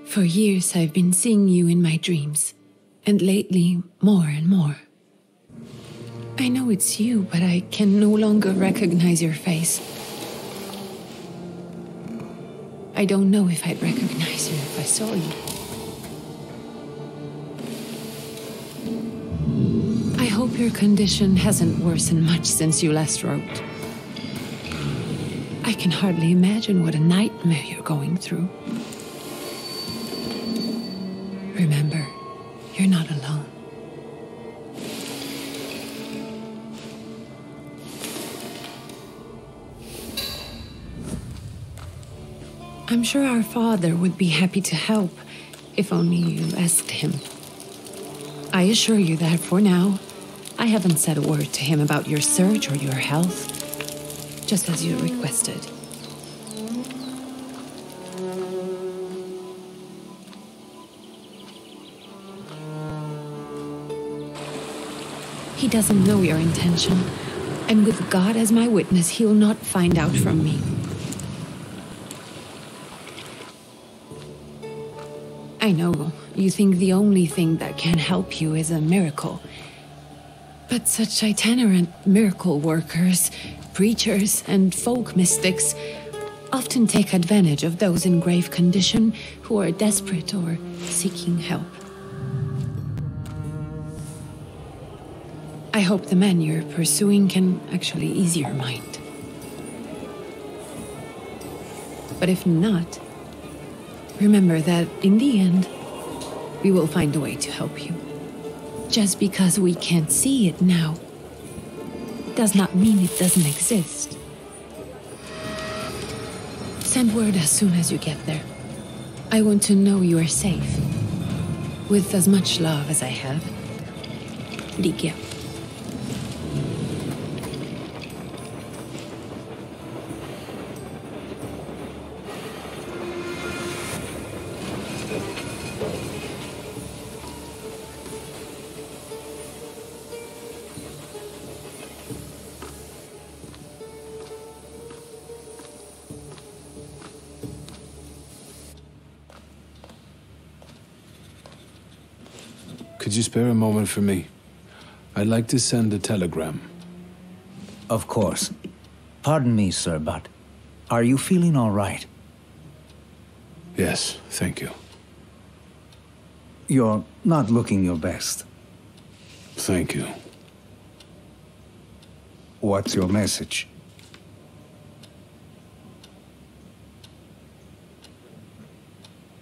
For years I've been seeing you in my dreams, and lately more and more. I know it's you, but I can no longer recognize your face. I don't know if I'd recognize you if I saw you. I hope your condition hasn't worsened much since you last wrote. I can hardly imagine what a nightmare you're going through. Remember, you're not alone. I'm sure our father would be happy to help, if only you asked him. I assure you that for now, I haven't said a word to him about your search or your health, just as you requested. He doesn't know your intention, and with God as my witness, he'll not find out from me. I know you think the only thing that can help you is a miracle. But such itinerant miracle workers, preachers, and folk mystics often take advantage of those in grave condition who are desperate or seeking help. I hope the man you're pursuing can actually ease your mind. But if not, remember that in the end, we will find a way to help you. Just because we can't see it now does not mean it doesn't exist. Send word as soon as you get there. I want to know you are safe. With as much love as I have. Ligia. Could you spare a moment for me? I'd like to send a telegram. Of course. Pardon me, sir, but are you feeling all right? Yes, thank you. You're not looking your best. Thank you. What's your message?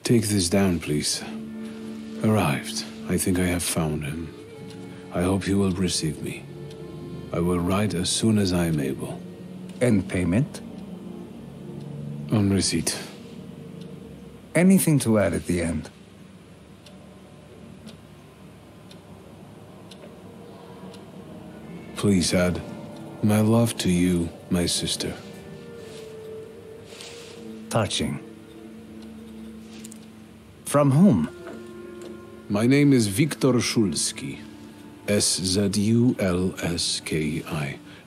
Take this down, please. Arrived. I think I have found him. I hope he will receive me. I will write as soon as I am able. And payment? On receipt. Anything to add at the end? Please add, my love to you, my sister. Touching. From whom? My name is Viktor Szulski. S-Z-U-L-S-K-I.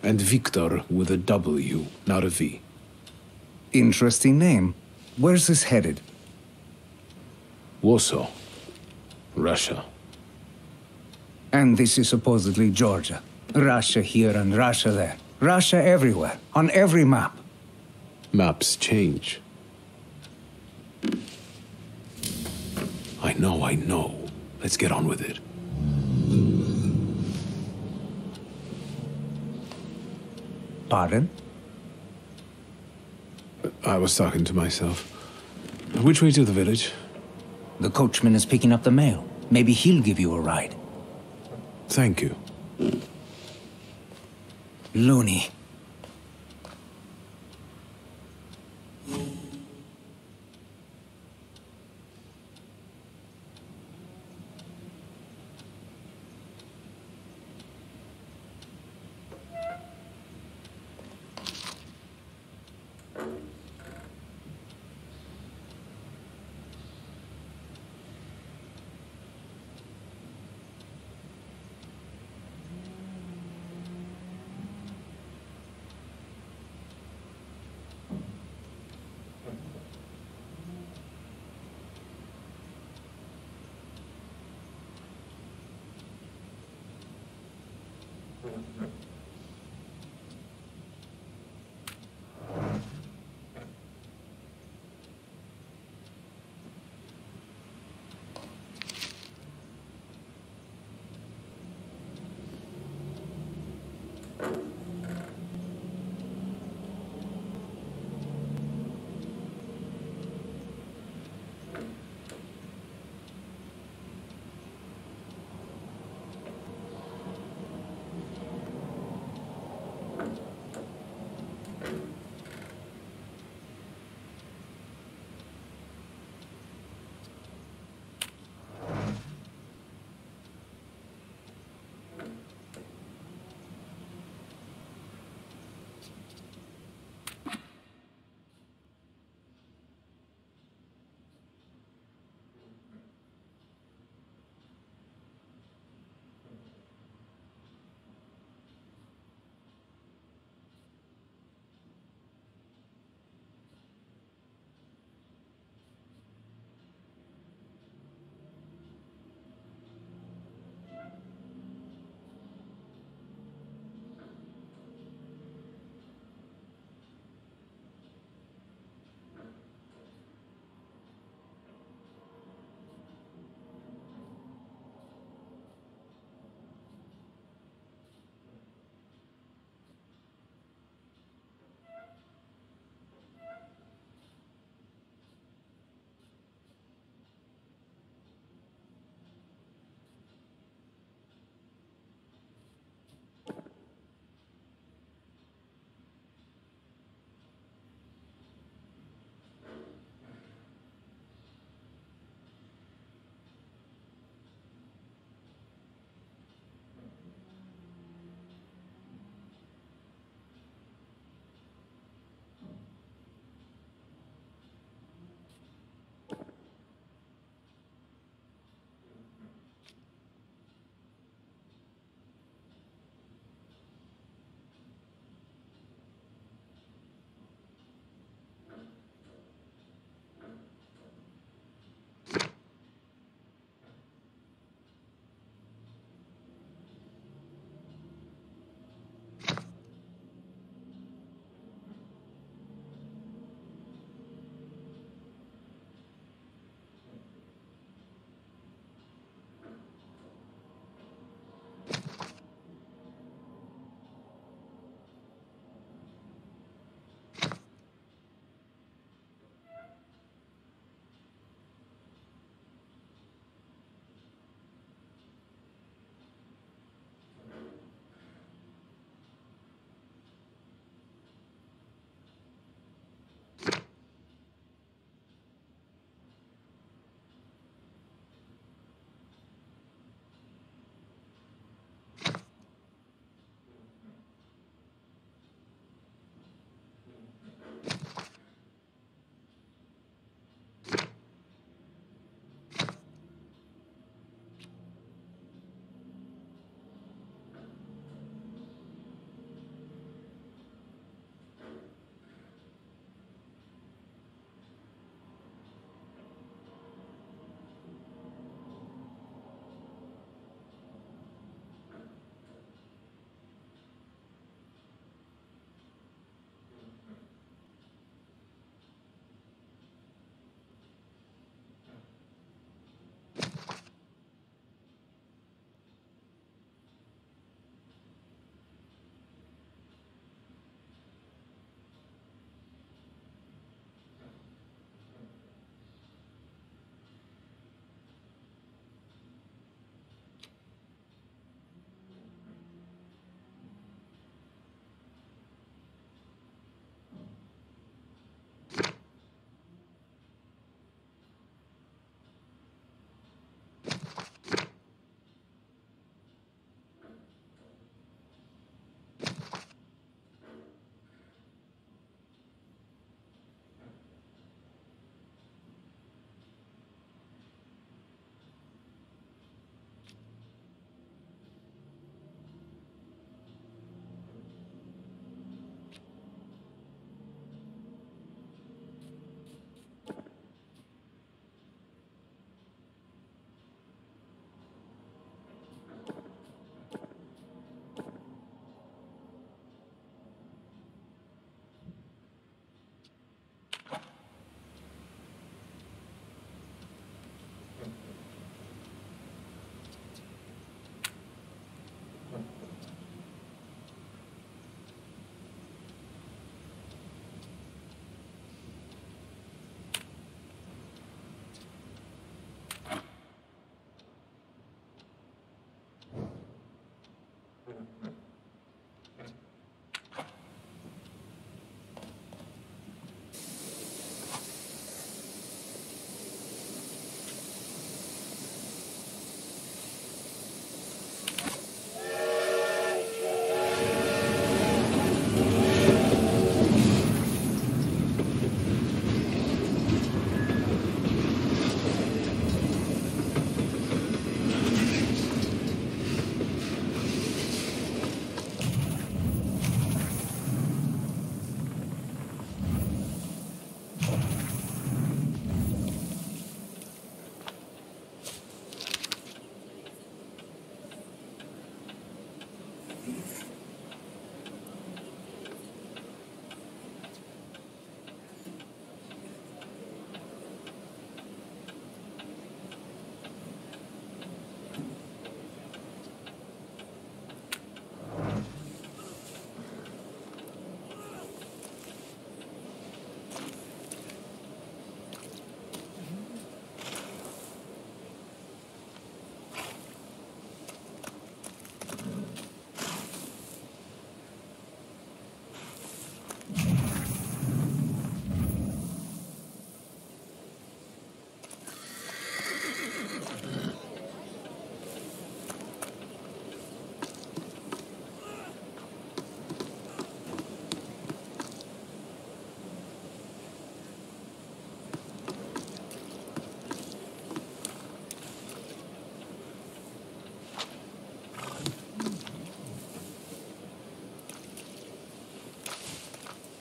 And Viktor with a W, not a V. Interesting name. Where's this headed? Warsaw. Russia. And this is supposedly Georgia. Russia here and Russia there. Russia everywhere, on every map. Maps change. I know. Let's get on with it. Pardon? I was talking to myself. Which way to the village? The coachman is picking up the mail. Maybe he'll give you a ride. Thank you. Loony.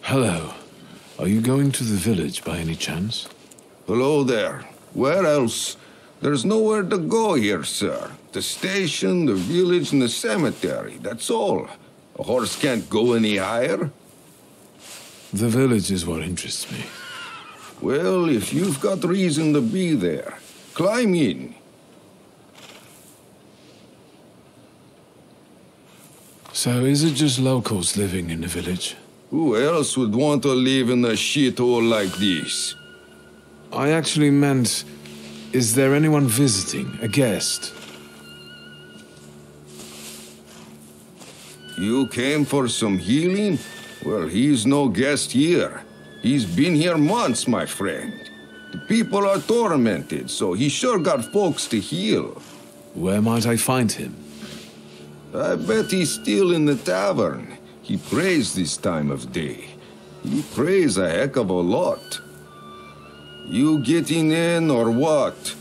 Hello. Are you going to the village by any chance? Hello there. Where else? There's nowhere to go here, sir. The station, the village, and the cemetery. That's all. A horse can't go any higher. The village is what interests me. Well, if you've got reason to be there, climb in. So is it just locals living in the village? Who else would want to live in a shithole like this? I actually meant, is there anyone visiting, a guest? You came for some healing? Well, he's no guest here. He's been here months, my friend. The people are tormented, so he sure got folks to heal. Where might I find him? I bet he's still in the tavern. He prays this time of day. He prays a heck of a lot. You getting in or what?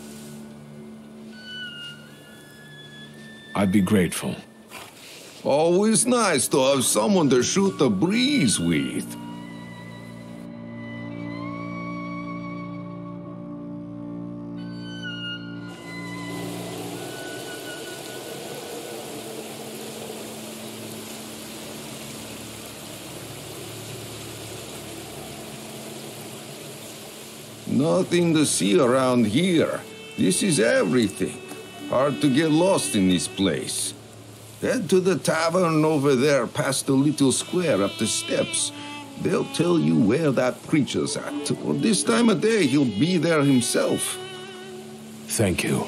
I'd be grateful. Always nice to have someone to shoot the breeze with. Nothing to see around here. This is everything. Hard to get lost in this place. Head to the tavern over there past the little square up the steps. They'll tell you where that creature's at. Or this time of day, he'll be there himself. Thank you.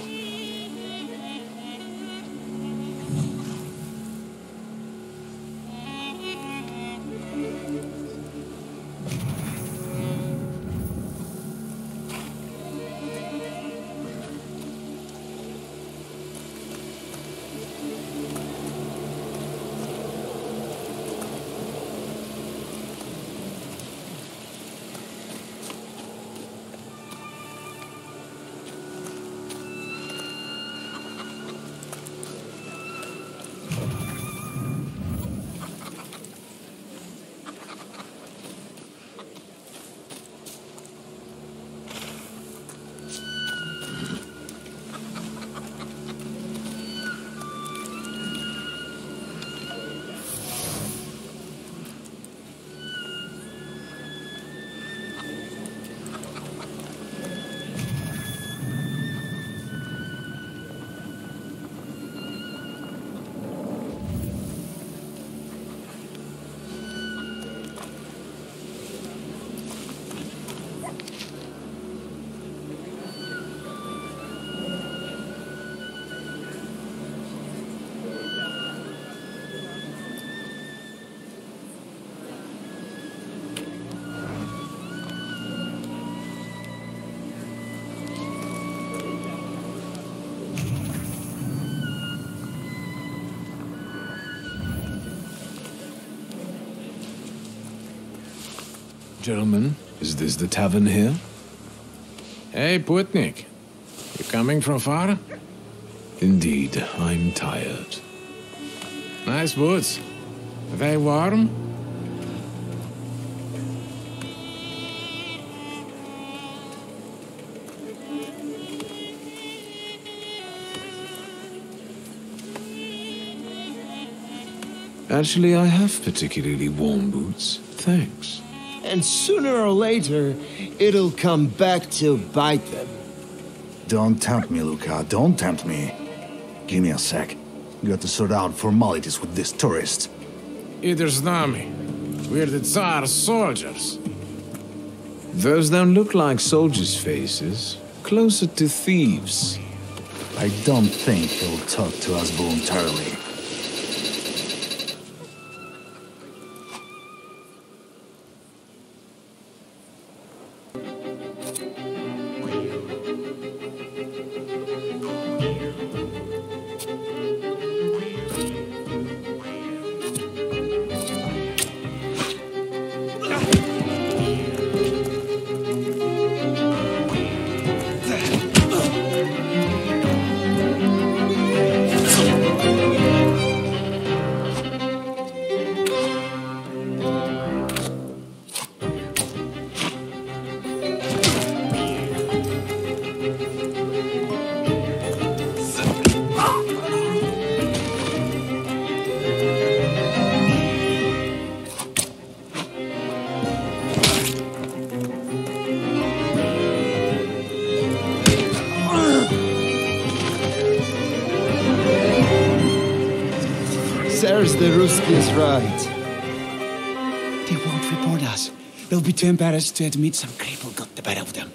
Gentlemen, is this the tavern here? Hey, Putnik. You coming from far? Indeed, I'm tired. Nice boots. Are they warm? Actually, I have particularly warm boots. Thanks. And sooner or later, it'll come back to bite them. Don't tempt me, Luca. Don't tempt me. Give me a sec. Got to sort out formalities with this tourist. Either's nami. We're the Tsar's soldiers. Those don't look like soldiers' faces. Closer to thieves. I don't think he'll talk to us voluntarily. Serves the Ruskies right. They won't report us. They'll be too embarrassed to admit some cripple got the better of them.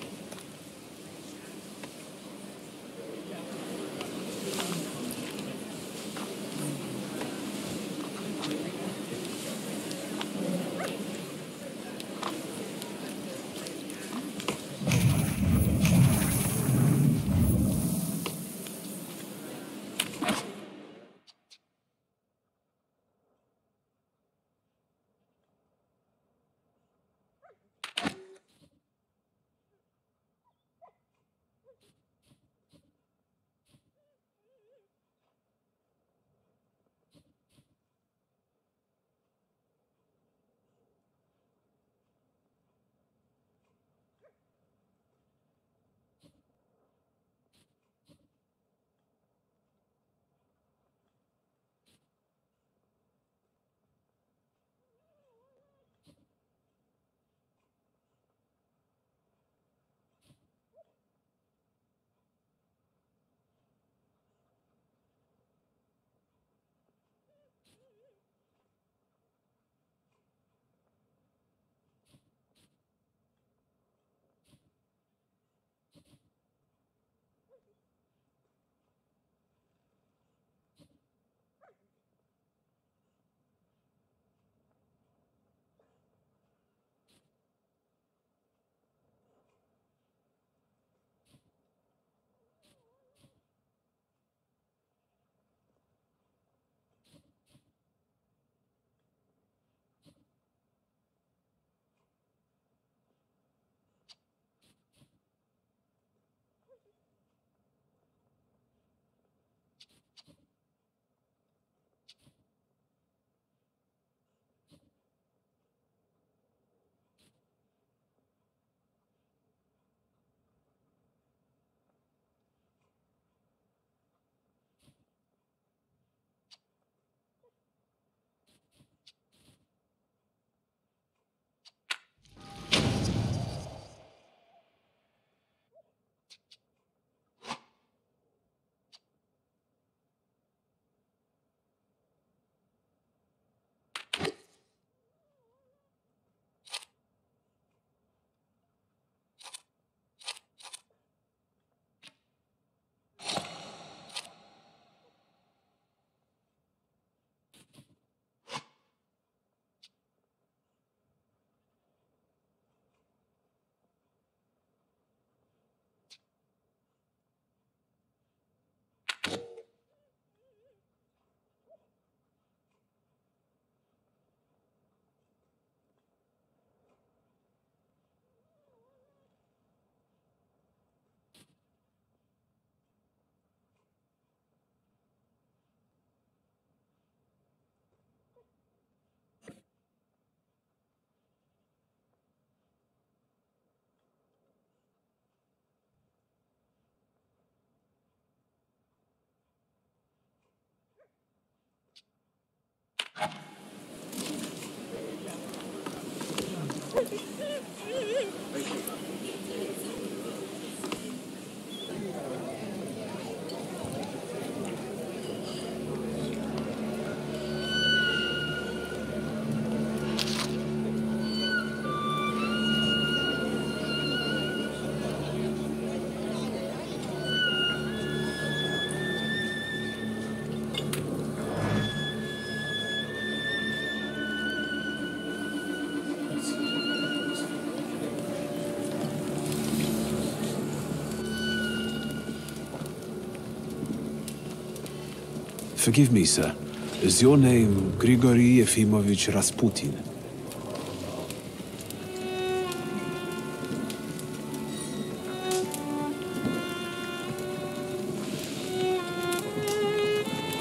Forgive me, sir. Is your name Grigory Efimovich Rasputin?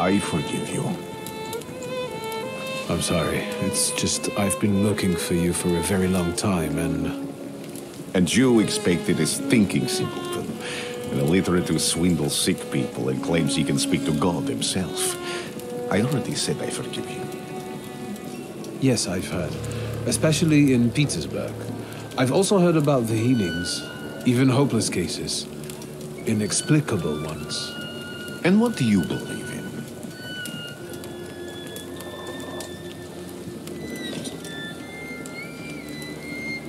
I forgive you. I'm sorry. It's just I've been looking for you for a very long time, and... And you expected a thinking simpleton, an illiterate who swindles sick people and claims he can speak to God himself. I already said I forgive you. Yes, I've heard. Especially in Petersburg. I've also heard about the healings, even hopeless cases. Inexplicable ones. And what do you believe in?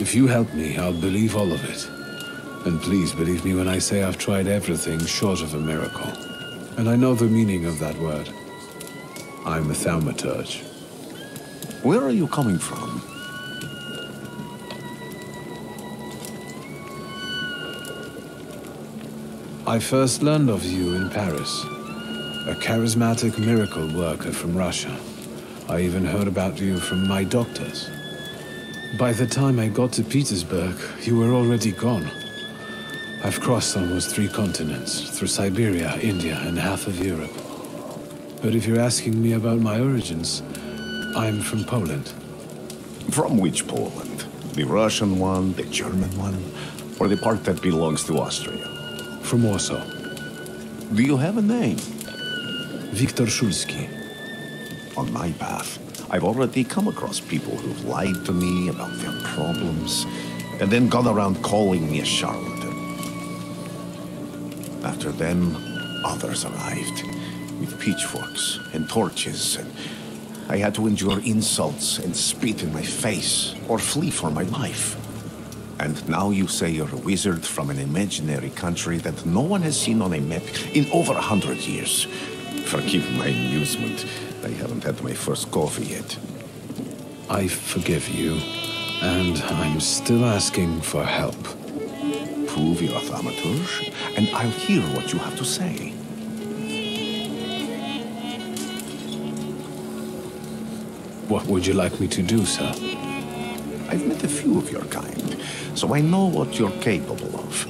If you help me, I'll believe all of it. And please believe me when I say I've tried everything short of a miracle. And I know the meaning of that word. I'm a Thaumaturge. Where are you coming from? I first learned of you in Paris. A charismatic miracle worker from Russia. I even heard about you from my doctors. By the time I got to Petersburg, you were already gone. I've crossed almost 3 continents, through Siberia, India, and half of Europe. But if you're asking me about my origins, I'm from Poland. From which Poland? The Russian one, the German one, or the part that belongs to Austria? From Warsaw. Do you have a name? Viktor Szulski. On my path, I've already come across people who've lied to me about their problems, and then gone around calling me a charlatan. After them, others arrived, with pitchforks and torches, and I had to endure insults and spit in my face, or flee for my life. And now you say you're a wizard from an imaginary country that no one has seen on a map in over 100 years. Forgive my amusement. I haven't had my first coffee yet. I forgive you, and I'm still asking for help. Prove you're a Thaumaturge, and I'll hear what you have to say. What would you like me to do, sir? I've met a few of your kind, so I know what you're capable of.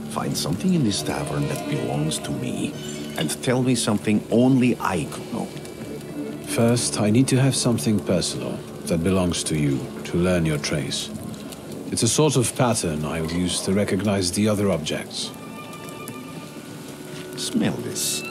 Find something in this tavern that belongs to me, and tell me something only I could know. First, I need to have something personal that belongs to you to learn your trace. It's a sort of pattern I'll use to recognize the other objects. Smell this.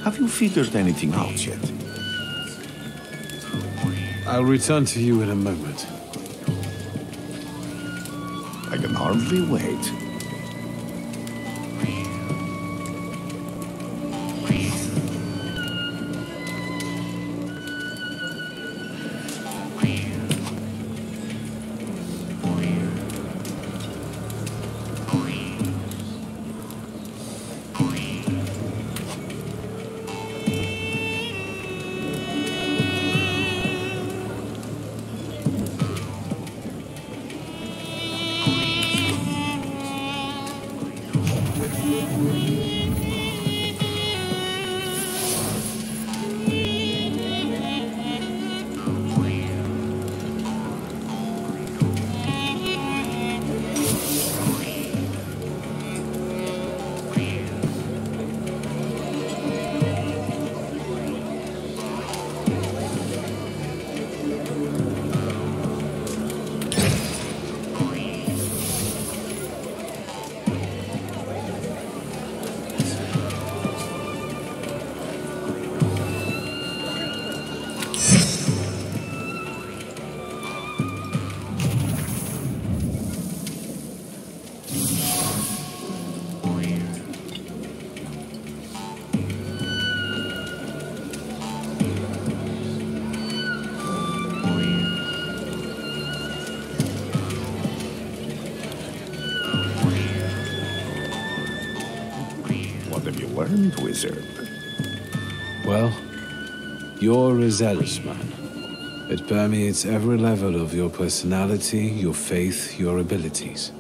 Have you figured anything out yet? I'll return to you in a moment. I can hardly wait. Learned, wizard. Well, you're a zealous man. It permeates every level of your personality, your faith, your abilities.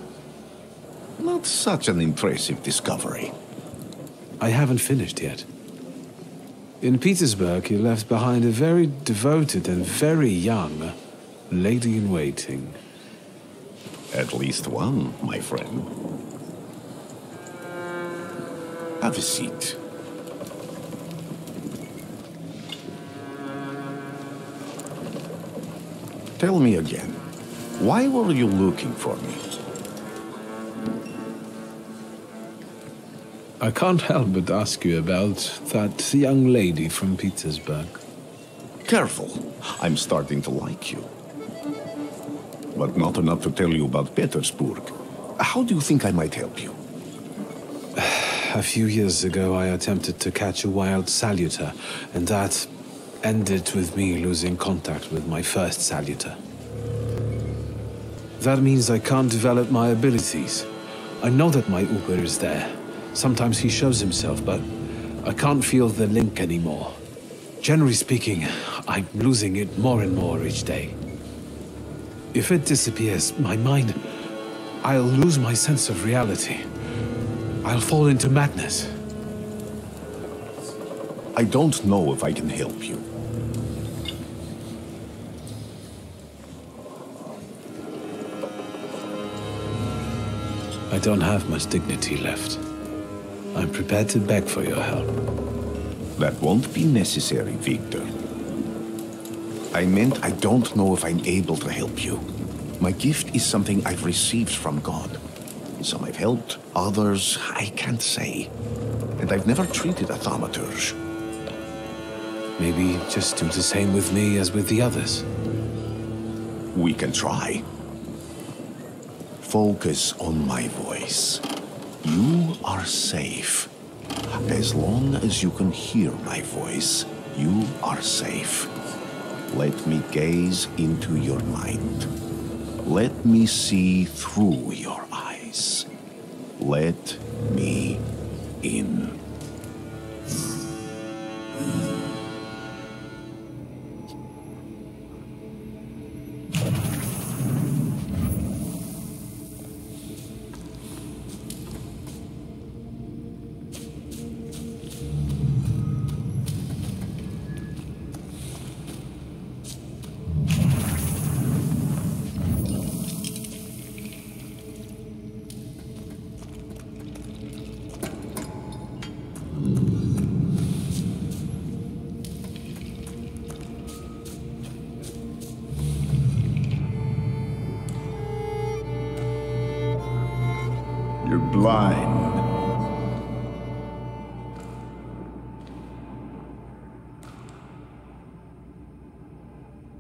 Not such an impressive discovery. I haven't finished yet. In Petersburg, you left behind a very devoted and very young lady-in-waiting. At least one, my friend. Have a seat. Tell me again, why were you looking for me? I can't help but ask you about that young lady from Petersburg. Careful, I'm starting to like you. But not enough to tell you about Petersburg. How do you think I might help you? A few years ago, I attempted to catch a wild Salutor, and that ended with me losing contact with my first Salutor. That means I can't develop my abilities. I know that my Uber is there. Sometimes he shows himself, but I can't feel the link anymore. Generally speaking, I'm losing it more and more each day. If it disappears, my mind... I'll lose my sense of reality. I'll fall into madness. I don't know if I can help you. I don't have much dignity left. I'm prepared to beg for your help. That won't be necessary, Victor. I meant I don't know if I'm able to help you. My gift is something I've received from God. Some I've helped, others I can't say. And I've never treated a Thaumaturge. Maybe just do the same with me as with the others. We can try. Focus on my voice. You are safe. As long as you can hear my voice, you are safe. Let me gaze into your mind. Let me see through your eyes. Let me in. You're blind.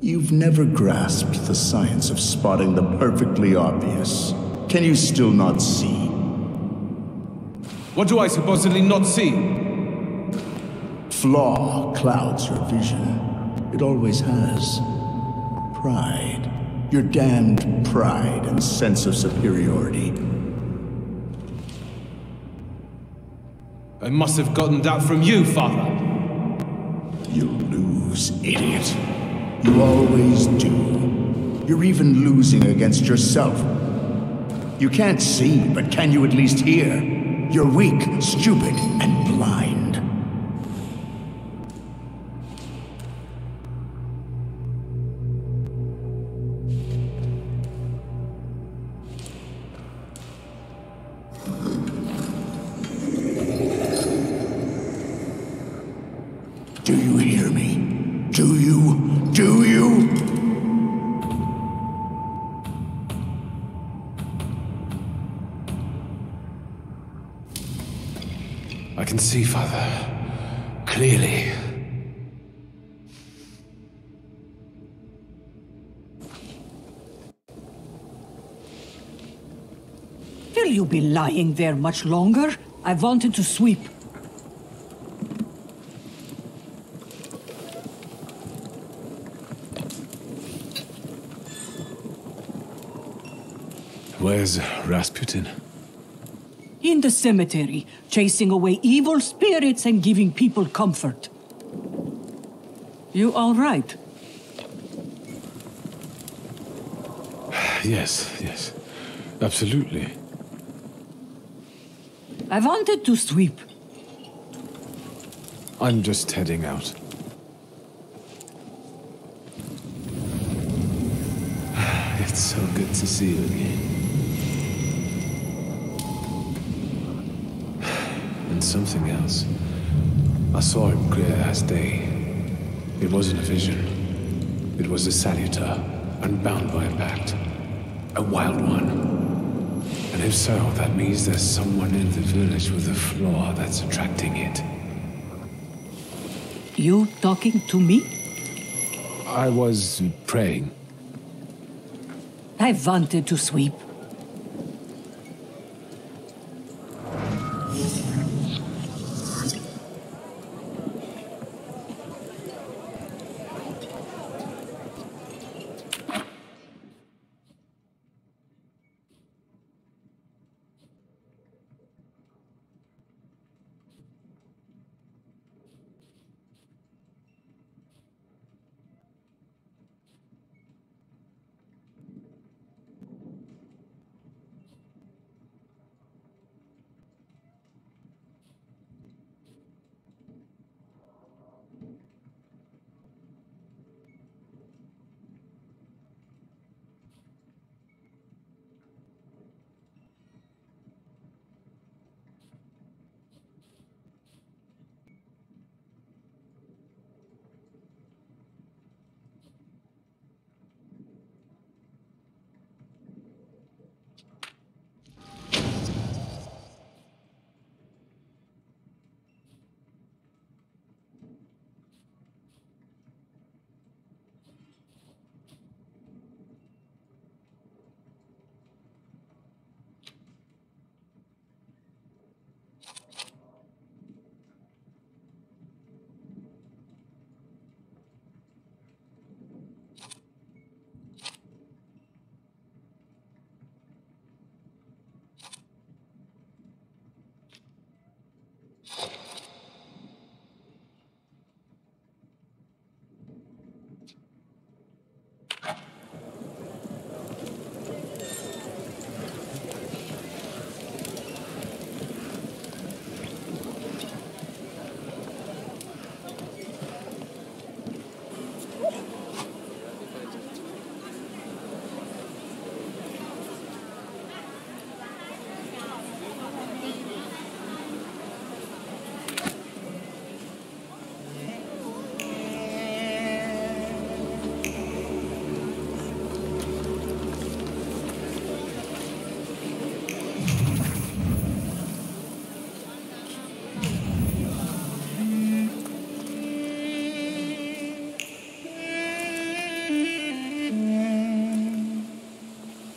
You've never grasped the science of spotting the perfectly obvious. Can you still not see? What do I supposedly not see? Flaw clouds your vision. It always has. Pride. Your damned pride and sense of superiority. I must have gotten that from you, Father. You'll lose, idiot. You always do. You're even losing against yourself. You can't see, but can you at least hear? You're weak, stupid, and blind. Do you hear me? Do you? Do you? I can see, Father. Clearly. Will you be lying there much longer? I wanted to sweep. Where's Rasputin? In the cemetery, chasing away evil spirits and giving people comfort. You all right? Yes. Absolutely. I wanted to sweep. I'm just heading out. It's so good to see you again. and something else. I saw it clear as day. It wasn't a vision. It was a Salutor, unbound by a pact. A wild one. And if so, that means there's someone in the village with a flaw that's attracting it. You talking to me? I was praying. I wanted to sweep.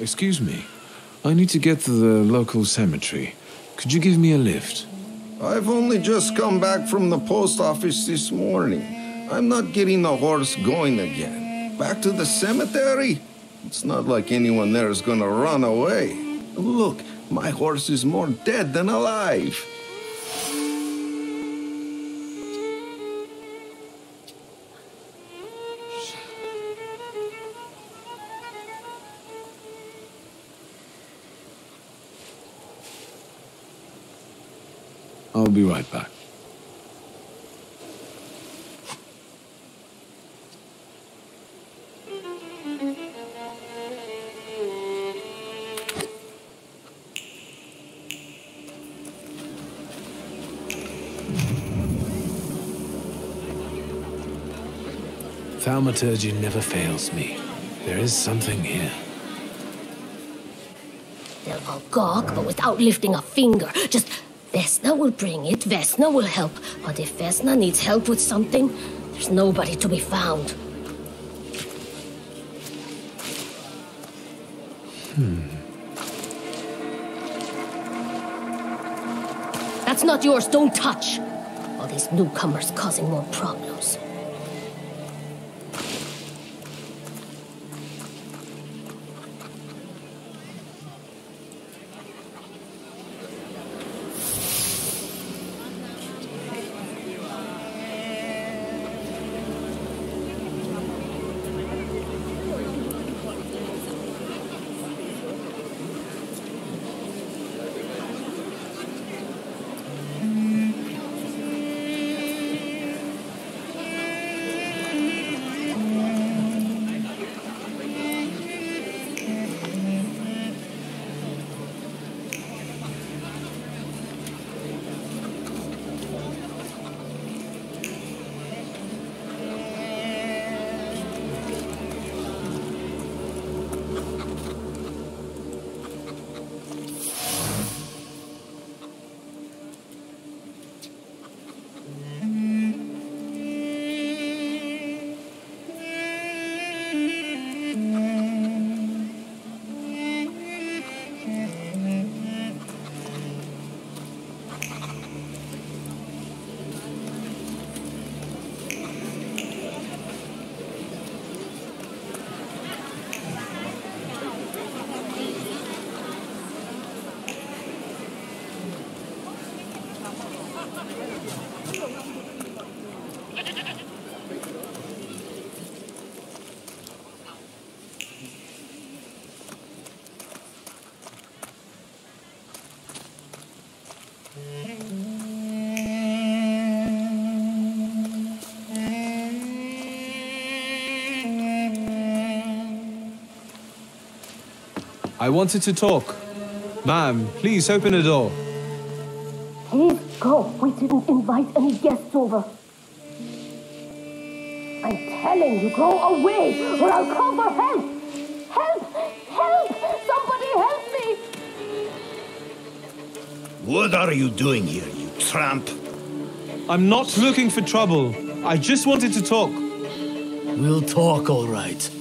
Excuse me. I need to get to the local cemetery. Could you give me a lift? I've only just come back from the post office this morning. I'm not getting the horse going again. Back to the cemetery? It's not like anyone there is gonna run away. Look, my horse is more dead than alive. I'll be right back. Thaumaturge never fails me. There is something here. They'll all gawk, but without lifting a finger. Just... Vesna will bring it, Vesna will help. But if Vesna needs help with something, there's nobody to be found. That's not yours, don't touch! All these newcomers causing more problems. I wanted to talk. Ma'am, please open the door. Please go. We didn't invite any guests over. I'm telling you, go away, or I'll call for help! Help! Help! Somebody help me! What are you doing here, you tramp? I'm not looking for trouble. I just wanted to talk. We'll talk, all right.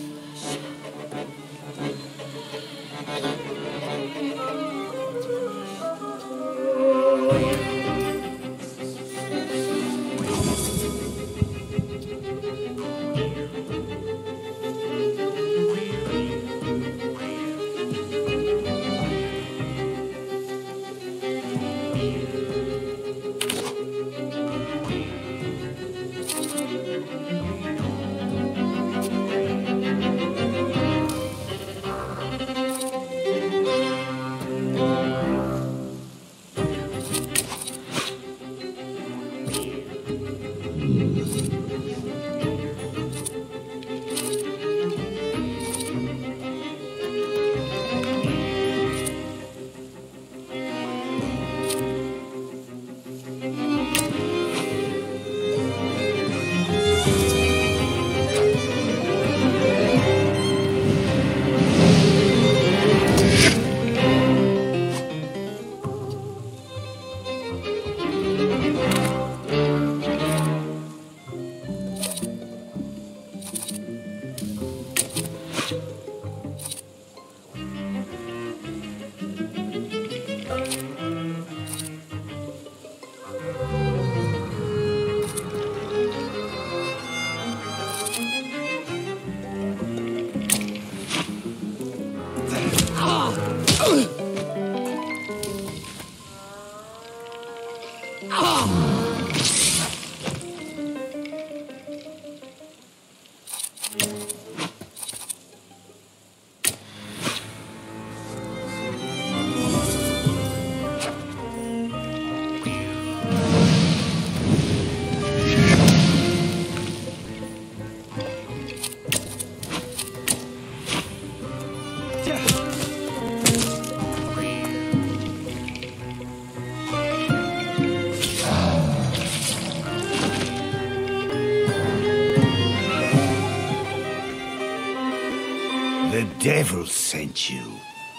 The devil sent you.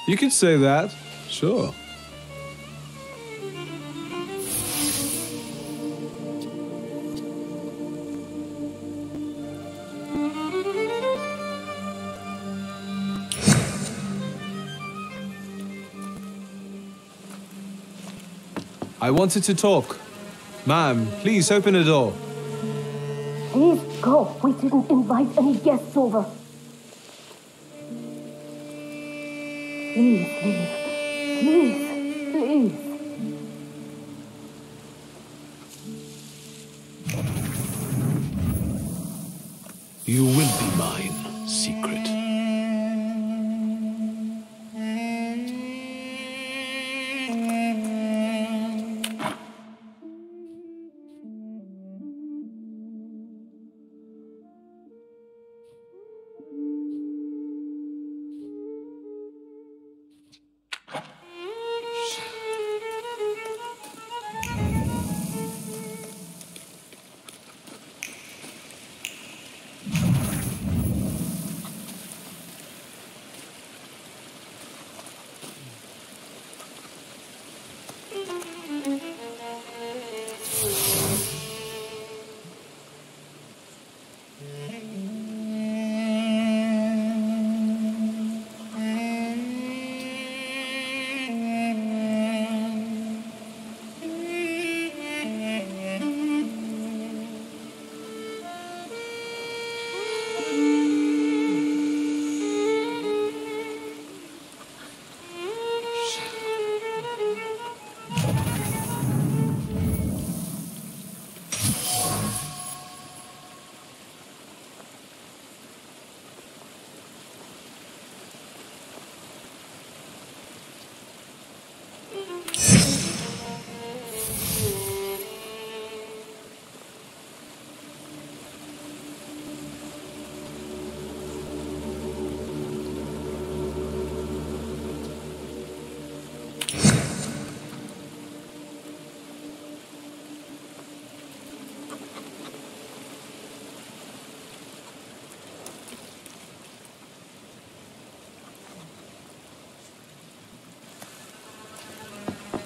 You could say that, sure. I wanted to talk. Ma'am, please open the door. Please go. We didn't invite any guests over. Please leave. Please, please. You will be mine, secret.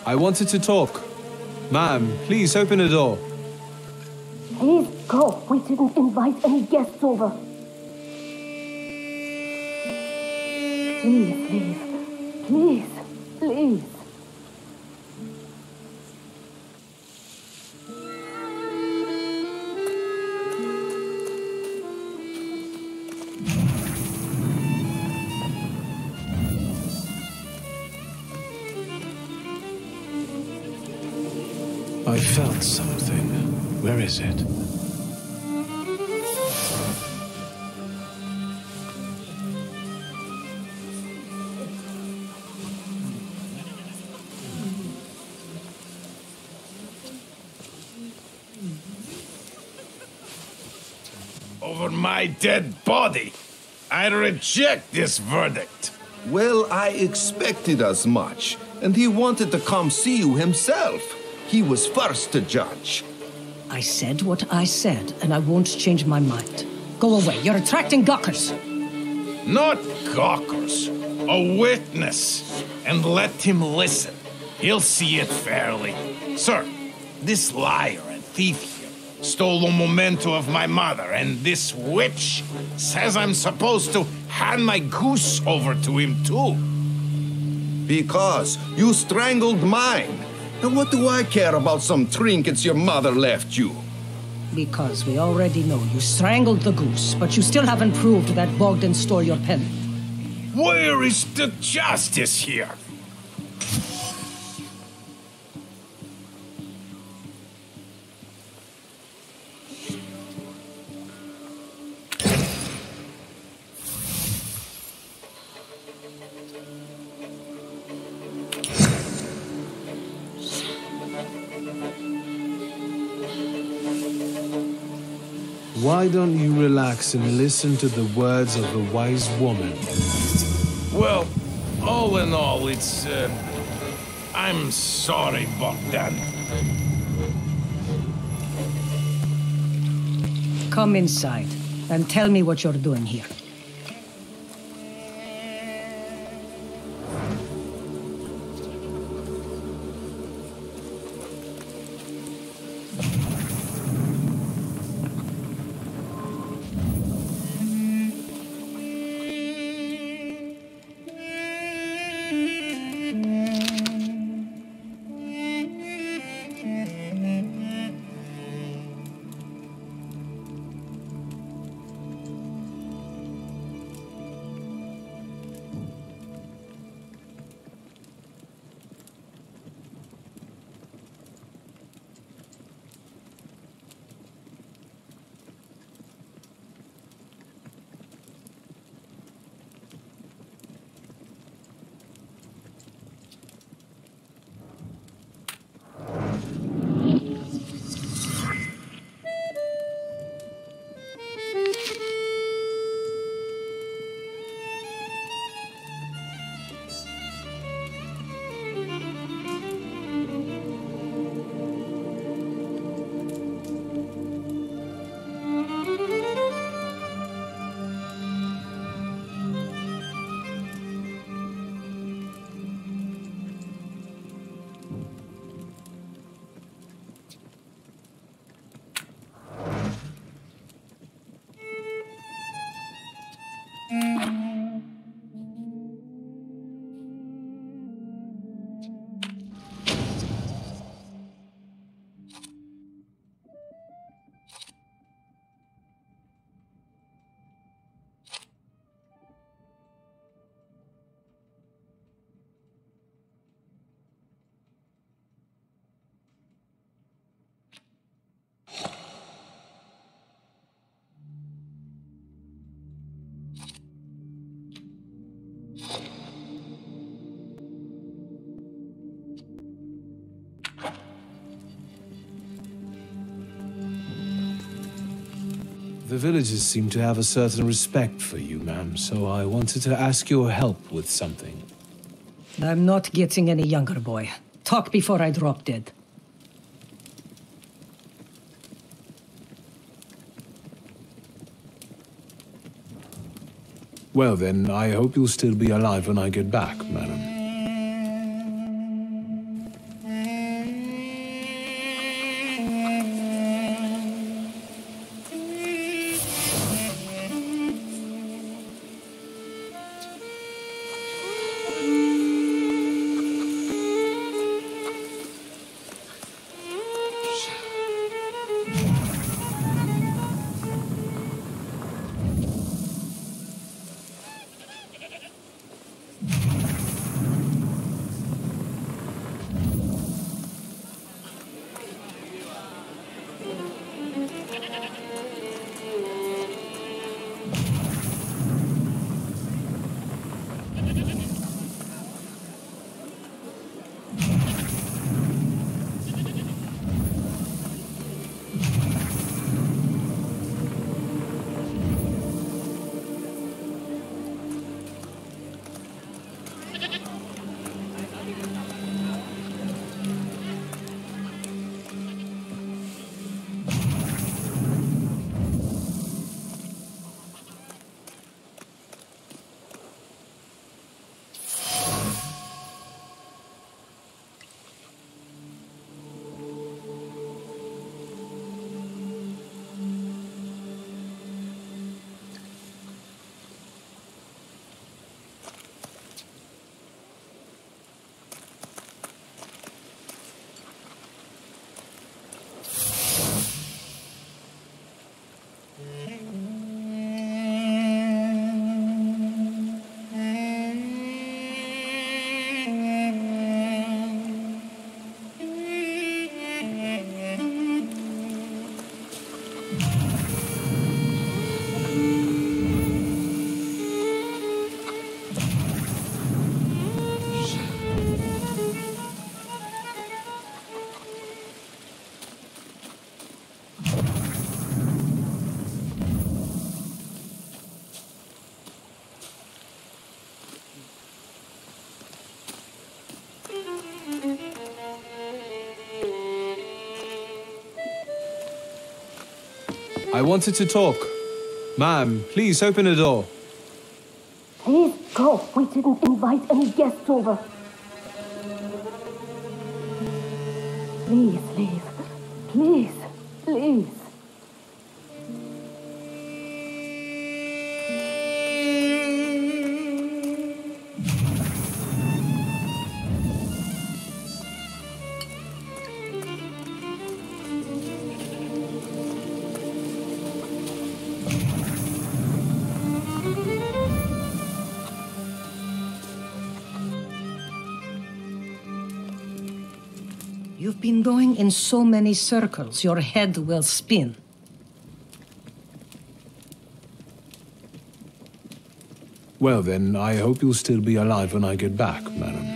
I wanted to talk. Ma'am, please open the door. Please go. We didn't invite any guests over. Please leave. Please, please. I felt something. Where is it? Over my dead body. I reject this verdict. Well, I expected as much, and he wanted to come see you himself. He was first to judge. I said what I said, and I won't change my mind. Go away. You're attracting gawkers. Not gawkers. A witness. And let him listen. He'll see it fairly. Sir, this liar and thief here stole the memento of my mother, and this witch says I'm supposed to hand my goose over to him too. Because you strangled mine. And what do I care about some trinkets your mother left you? Because we already know you strangled the goose, but you still haven't proved that Bogdan stole your pen. Where is the justice here? Why don't you relax and listen to the words of the wise woman? Well, all in all, it's, I'm sorry, Bogdan. Come inside and tell me what you're doing here. The villagers seem to have a certain respect for you, ma'am, so I wanted to ask your help with something. I'm not getting any younger, boy. Talk before I drop dead. Well then, I hope you'll still be alive when I get back, madam. I wanted to talk. Ma'am, please open the door. Please go. We didn't invite any guests over. Please leave. Please, please. You've been going in so many circles, your head will spin. Well then, I hope you'll still be alive when I get back, madam.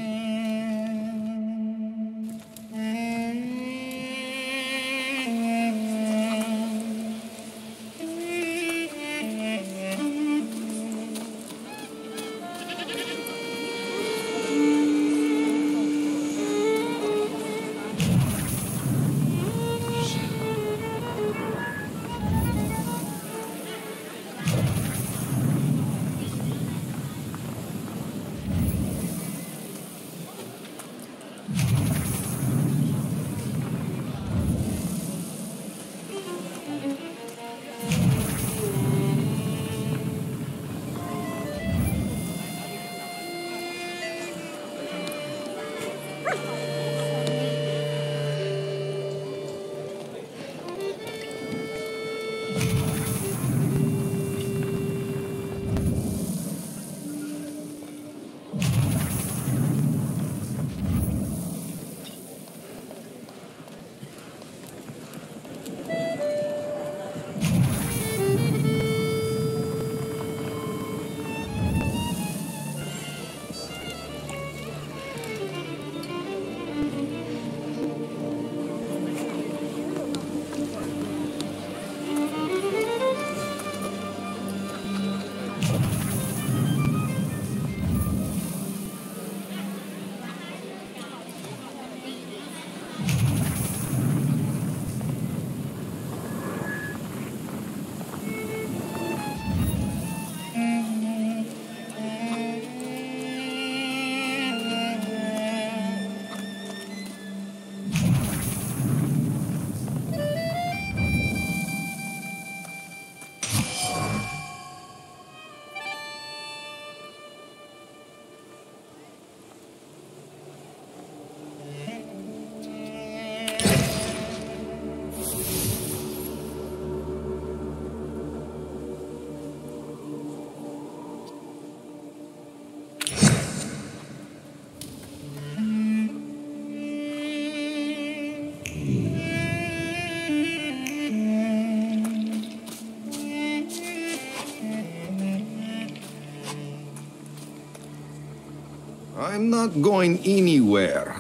I'm not going anywhere.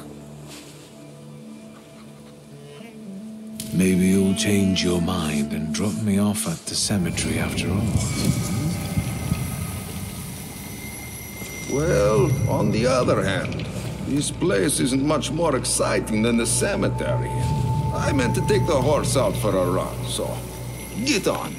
Maybe you'll change your mind and drop me off at the cemetery after all. Well, on the other hand, this place isn't much more exciting than the cemetery. I meant to take the horse out for a run, so get on.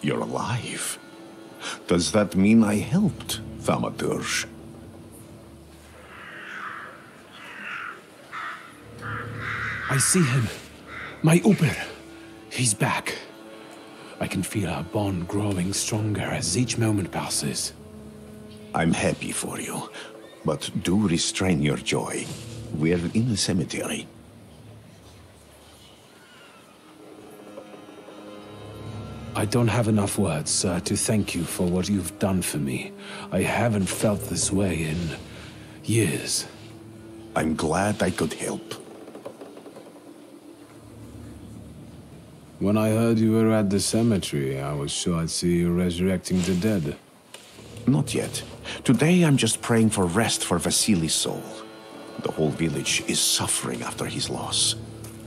You're alive. Does that mean I helped, Thaumaturge? I see him. My Uber. He's back. I can feel our bond growing stronger as each moment passes. I'm happy for you, but do restrain your joy. We're in the cemetery. I don't have enough words, sir, to thank you for what you've done for me. I haven't felt this way in years. I'm glad I could help. When I heard you were at the cemetery, I was sure I'd see you resurrecting the dead. Not yet. Today I'm just praying for rest for Vasily's soul. The whole village is suffering after his loss.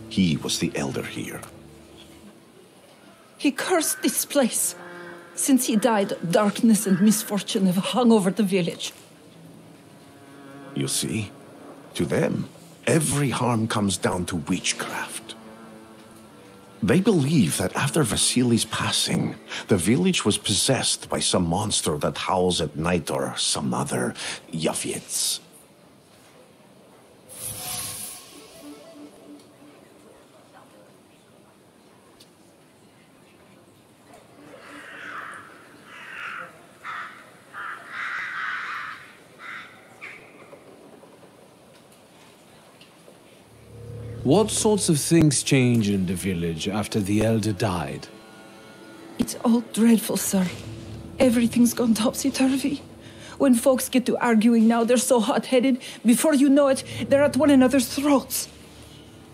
He was the elder here. He cursed this place. Since he died, darkness and misfortune have hung over the village. You see? To them, every harm comes down to witchcraft. They believe that after Vasily's passing, the village was possessed by some monster that howls at night or some other Yafiets. What sorts of things changed in the village after the elder died? It's all dreadful, sir. Everything's gone topsy-turvy. When folks get to arguing now, they're so hot-headed, before you know it, they're at one another's throats.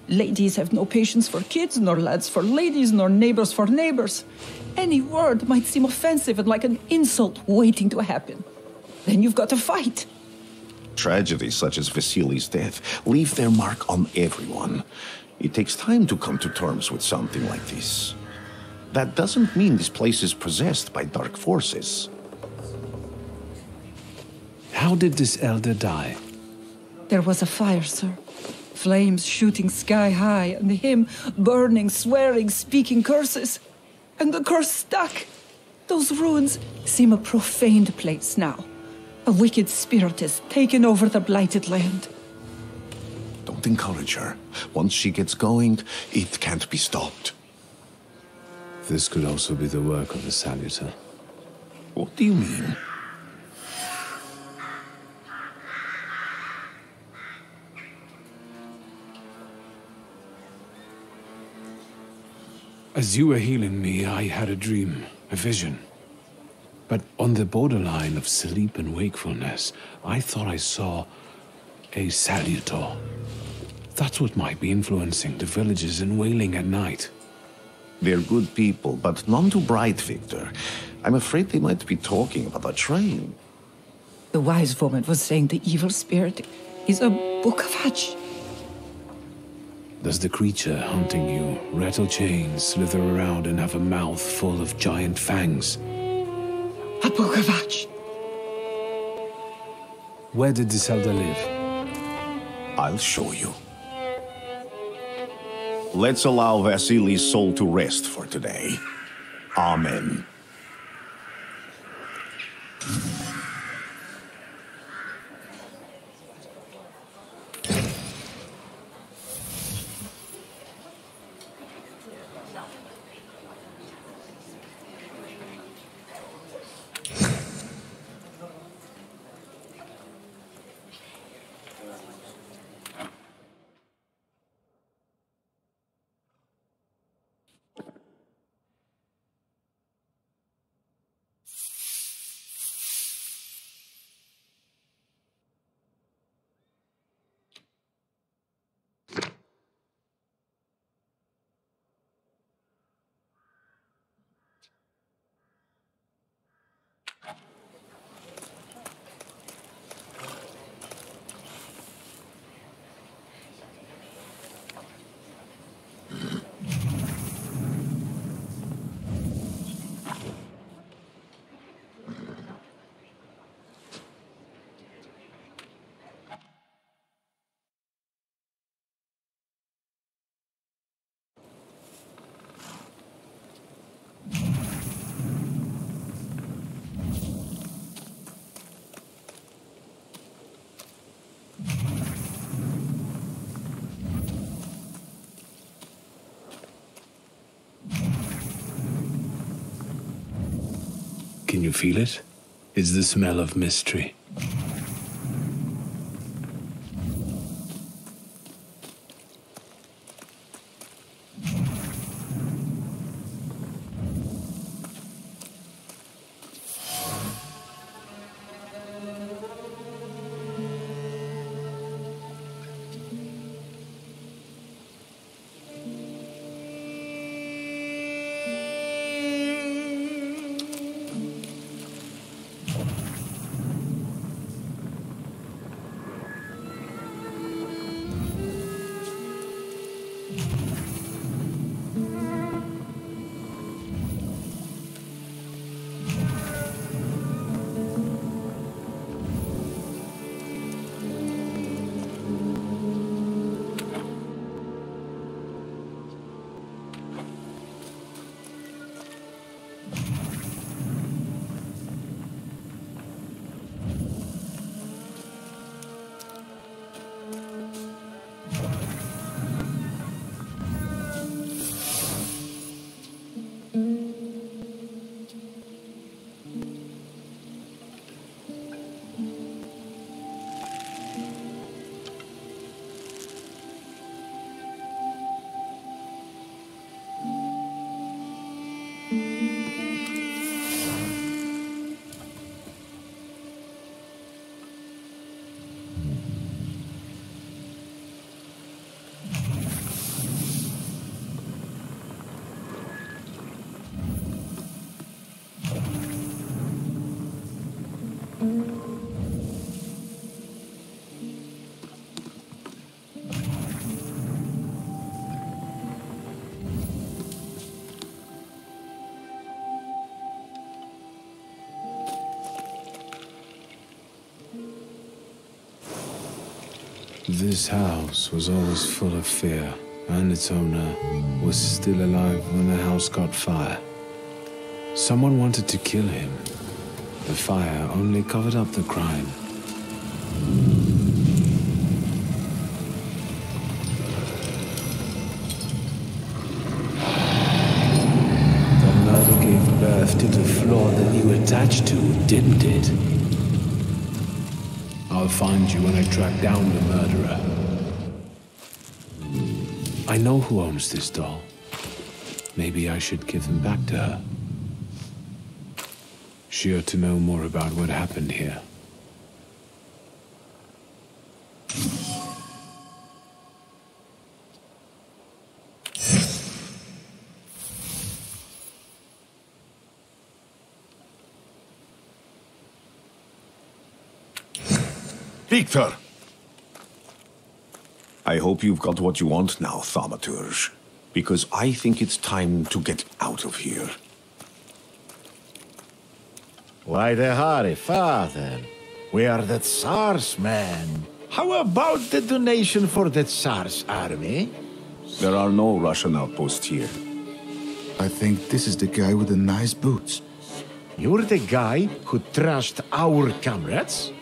Ladies have no patience for kids, nor lads for ladies, nor neighbors for neighbors. Any word might seem offensive and like an insult waiting to happen. Then you've got to fight. Tragedies such as Vasily's death leave their mark on everyone. It takes time to come to terms with something like this. That doesn't mean this place is possessed by dark forces. How did this elder die? There was a fire, sir. Flames shooting sky high, and him burning, swearing, speaking curses. And the curse stuck. Those ruins seem a profaned place now. A wicked spirit has taken over the blighted land. Don't encourage her. Once she gets going, it can't be stopped. This could also be the work of a Salutor. What do you mean? As you were healing me, I had a dream, a vision. But on the borderline of sleep and wakefulness, I thought I saw a Salutor. That's what might be influencing the villagers in wailing at night. They're good people, but none too bright, Victor. I'm afraid they might be talking about a train. The wise woman was saying the evil spirit is a book of hatch. Does the creature hunting you rattle chains, slither around, and have a mouth full of giant fangs? A book of hatch. Where did this elder live? I'll show you. Let's allow Vasily's soul to rest for today. Amen. Can you feel it? It's the smell of mystery. This house was always full of fear, and its owner was still alive when the house caught fire. Someone wanted to kill him. The fire only covered up the crime. The murder gave birth to the flaw that you attached to, didn't it? I'll find you when I track down the murderer. I know who owns this doll. Maybe I should give them back to her. She ought to know more about what happened here. Victor! I hope you've got what you want now, Thaumaturge. Because I think it's time to get out of here. Why the hurry, father? We are the Tsar's men. How about the donation for the Tsar's army? There are no Russian outposts here. I think this is the guy with the nice boots. You're the guy who trashed our comrades?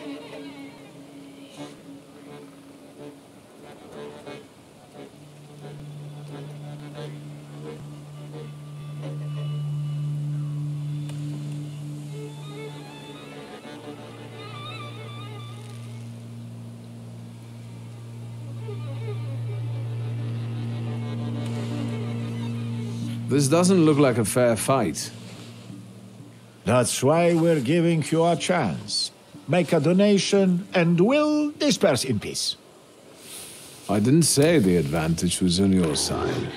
This doesn't look like a fair fight. That's why we're giving you a chance. Make a donation and we'll disperse in peace. I didn't say the advantage was on your side.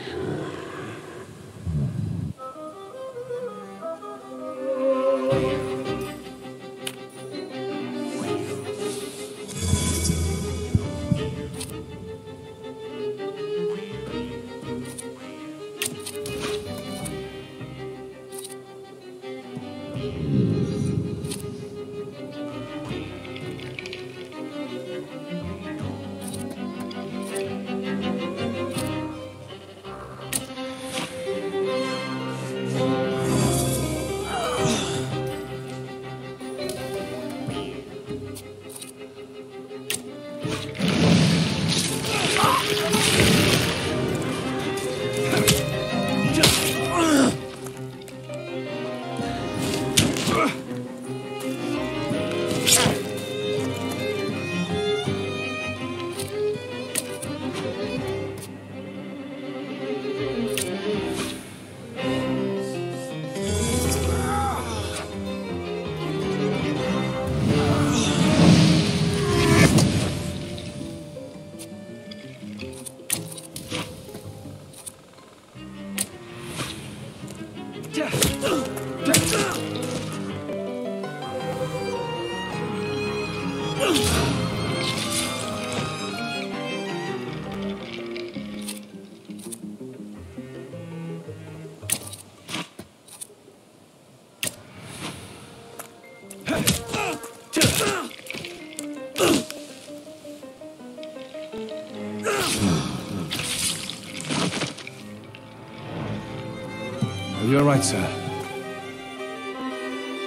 You're right, sir.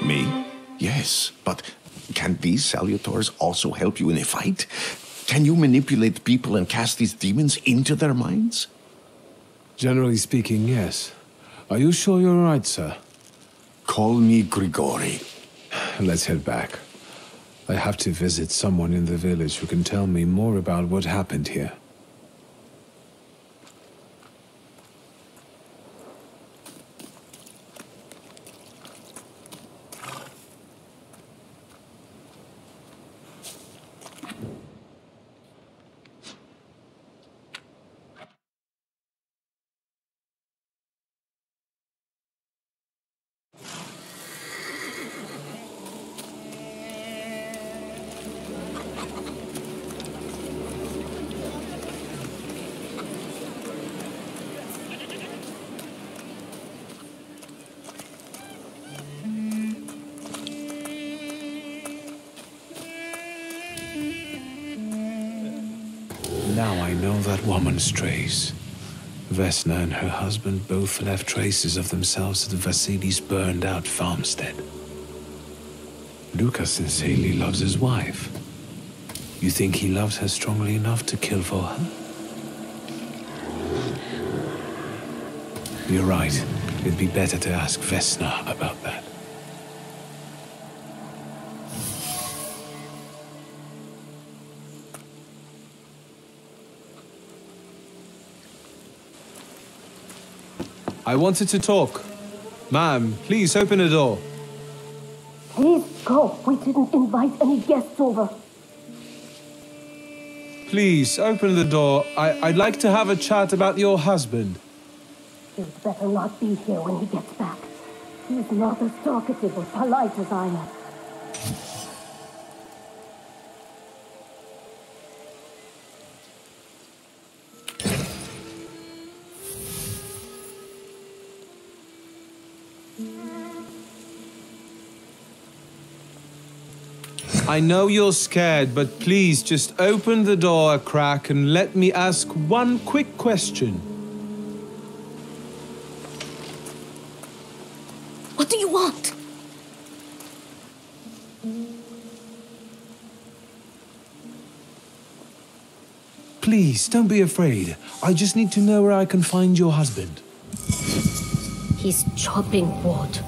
Me? Yes, but can these Salutors also help you in a fight? Can you manipulate people and cast these demons into their minds? Generally speaking, yes. Are you sure you're right, sir? Call me Grigori. Let's head back. I have to visit someone in the village who can tell me more about what happened here. Now I know that woman's trace. Vesna and her husband both left traces of themselves at Vasili's burned-out farmstead. Lucas sincerely loves his wife. You think he loves her strongly enough to kill for her? You're right. It'd be better to ask Vesna about that. I wanted to talk. Ma'am, please open the door. Please go. We didn't invite any guests over. Please, open the door. I'd like to have a chat about your husband. He'd better not be here when he gets back. He's not as talkative or polite as I am. I know you're scared, but please just open the door a crack and let me ask one quick question. What do you want? Please, don't be afraid. I just need to know where I can find your husband. He's chopping wood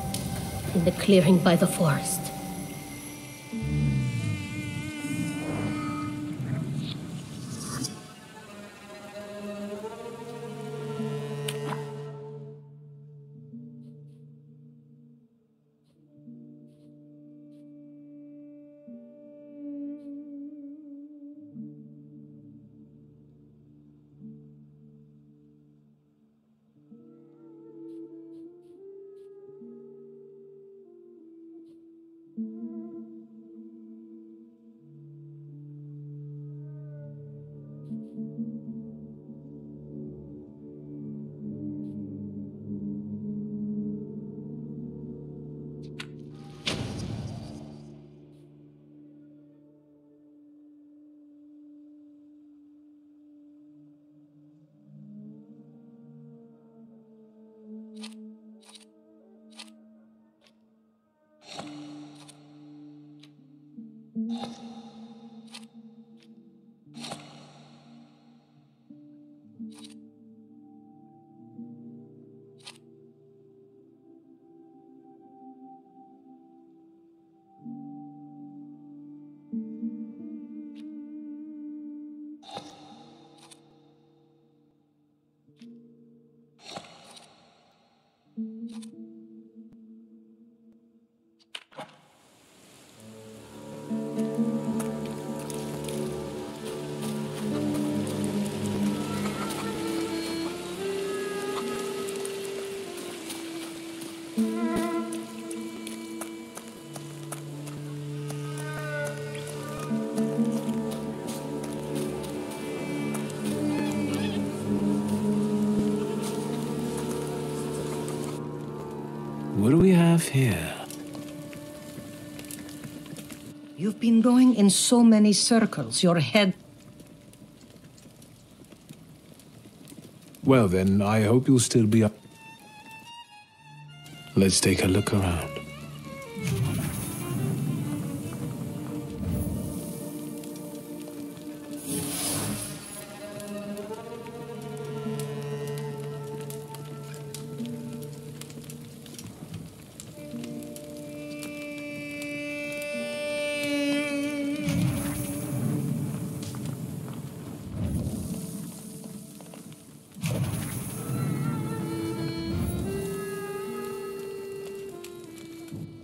in the clearing by the forest. here? You've been going in so many circles, your head... Well then, I hope you'll still be up. Let's take a look around.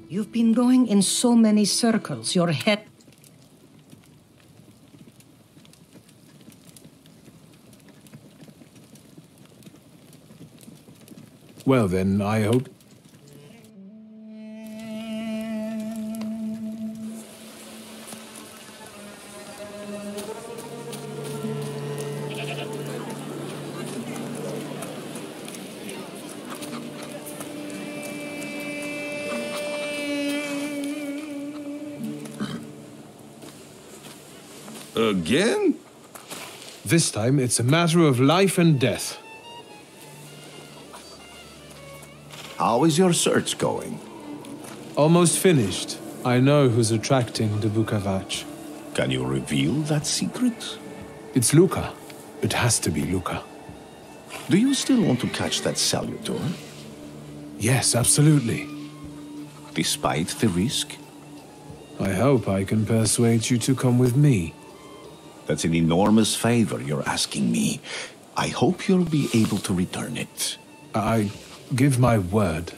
You've been going in so many circles, your head... Well then, I hope... Again? This time, it's a matter of life and death. How is your search going? Almost finished. I know who's attracting the Bukavach. Can you reveal that secret? It's Luca. It has to be Luca. Do you still want to catch that Salutor? Yes, absolutely. Despite the risk? I hope I can persuade you to come with me. That's an enormous favor you're asking me. I hope you'll be able to return it. I give my word.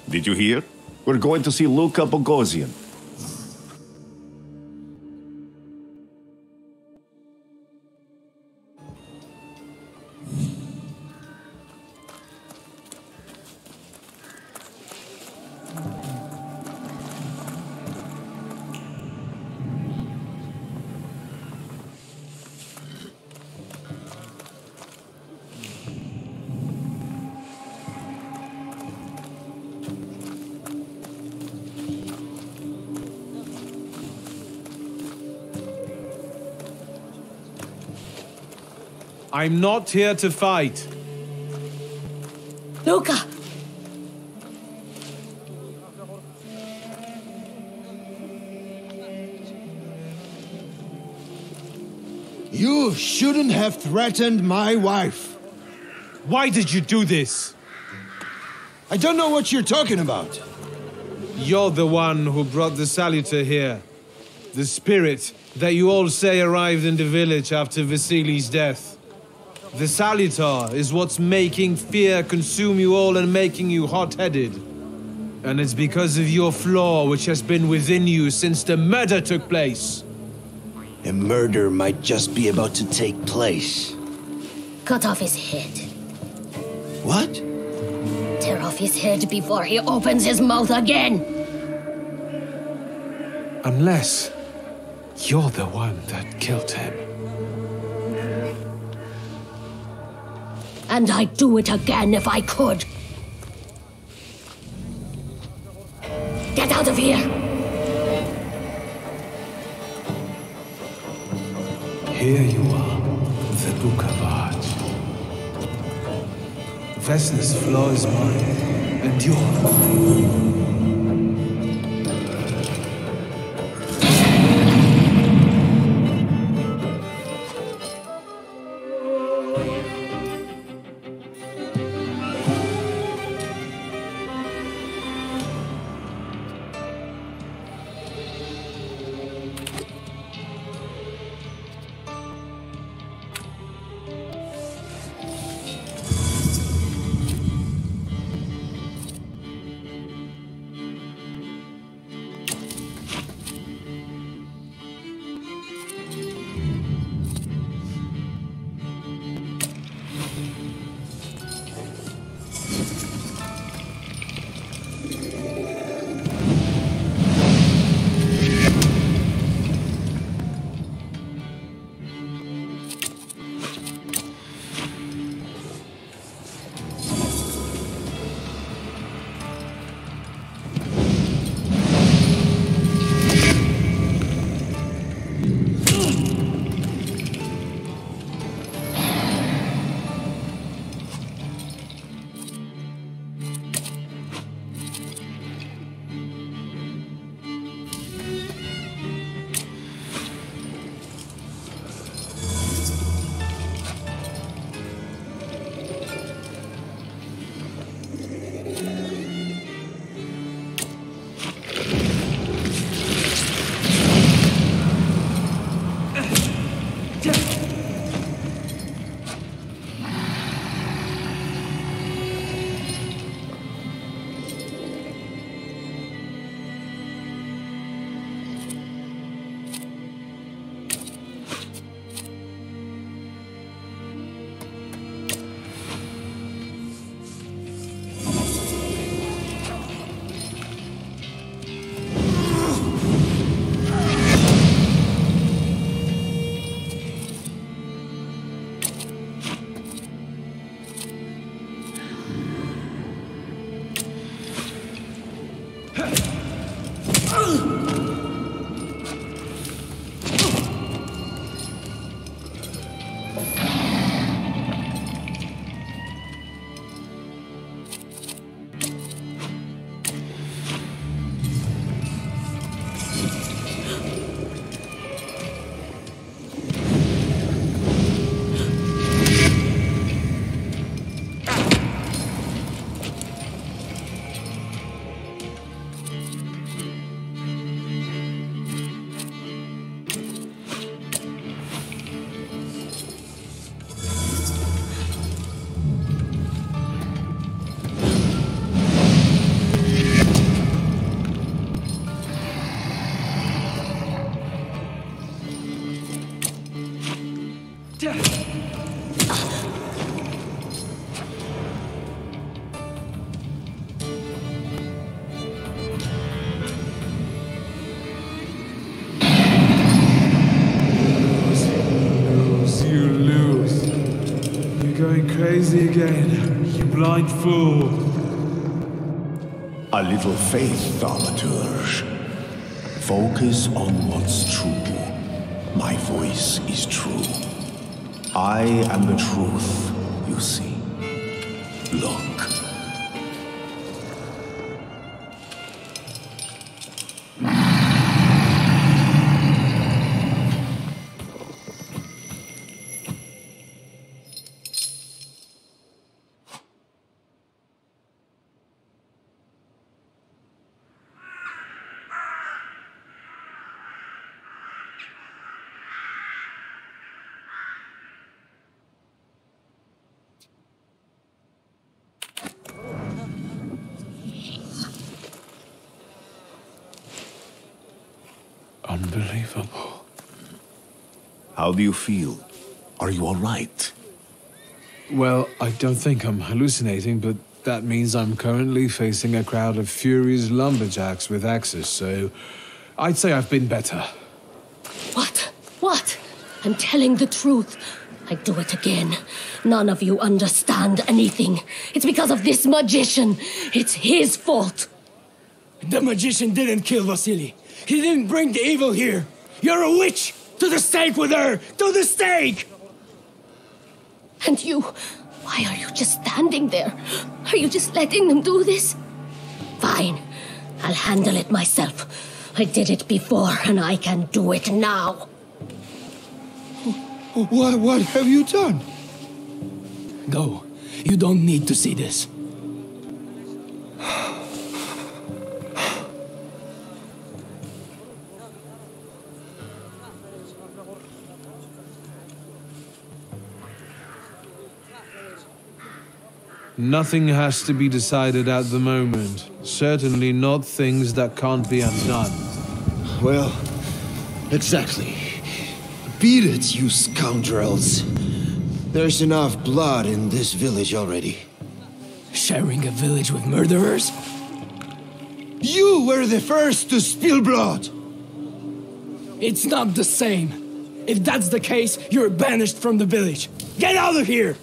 Did you hear? We're going to see Luca Bogosian. I'm not here to fight. Luca! You shouldn't have threatened my wife. Why did you do this? I don't know what you're talking about. You're the one who brought the Salutor here. The spirit that you all say arrived in the village after Vasili's death. The Salutor is what's making fear consume you all and making you hot-headed. And it's because of your flaw which has been within you since the murder took place. A murder might just be about to take place. Cut off his head. What? Tear off his head before he opens his mouth again! Unless you're the one that killed him. And I'd do it again if I could. Get out of here! Here you are, the Bukavach. Vesna's flaw is mine, and yours. Crazy again, you blind fool. A little faith, Thaumaturge. Focus on what's true. My voice is true. I am the truth, you see. Look. Unbelievable. How do you feel? Are you all right? Well, I don't think I'm hallucinating, but that means I'm currently facing a crowd of furious lumberjacks with axes, so I'd say I've been better. What? What? I'm telling the truth. I do it again. None of you understand anything. It's because of this magician. It's his fault. The magician didn't kill Vasily. He didn't bring the evil here. You're a witch! To the stake with her! To the stake! And you, why are you just standing there? Are you just letting them do this? Fine, I'll handle it myself. I did it before, and I can do it now. What have you done? Go. You don't need to see this. Nothing has to be decided at the moment. Certainly not things that can't be undone. Well, exactly. Beat it, you scoundrels. There's enough blood in this village already. Sharing a village with murderers? You were the first to spill blood! It's not the same. If that's the case, you're banished from the village. Get out of here!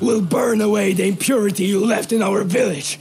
We'll burn away the impurity you left in our village.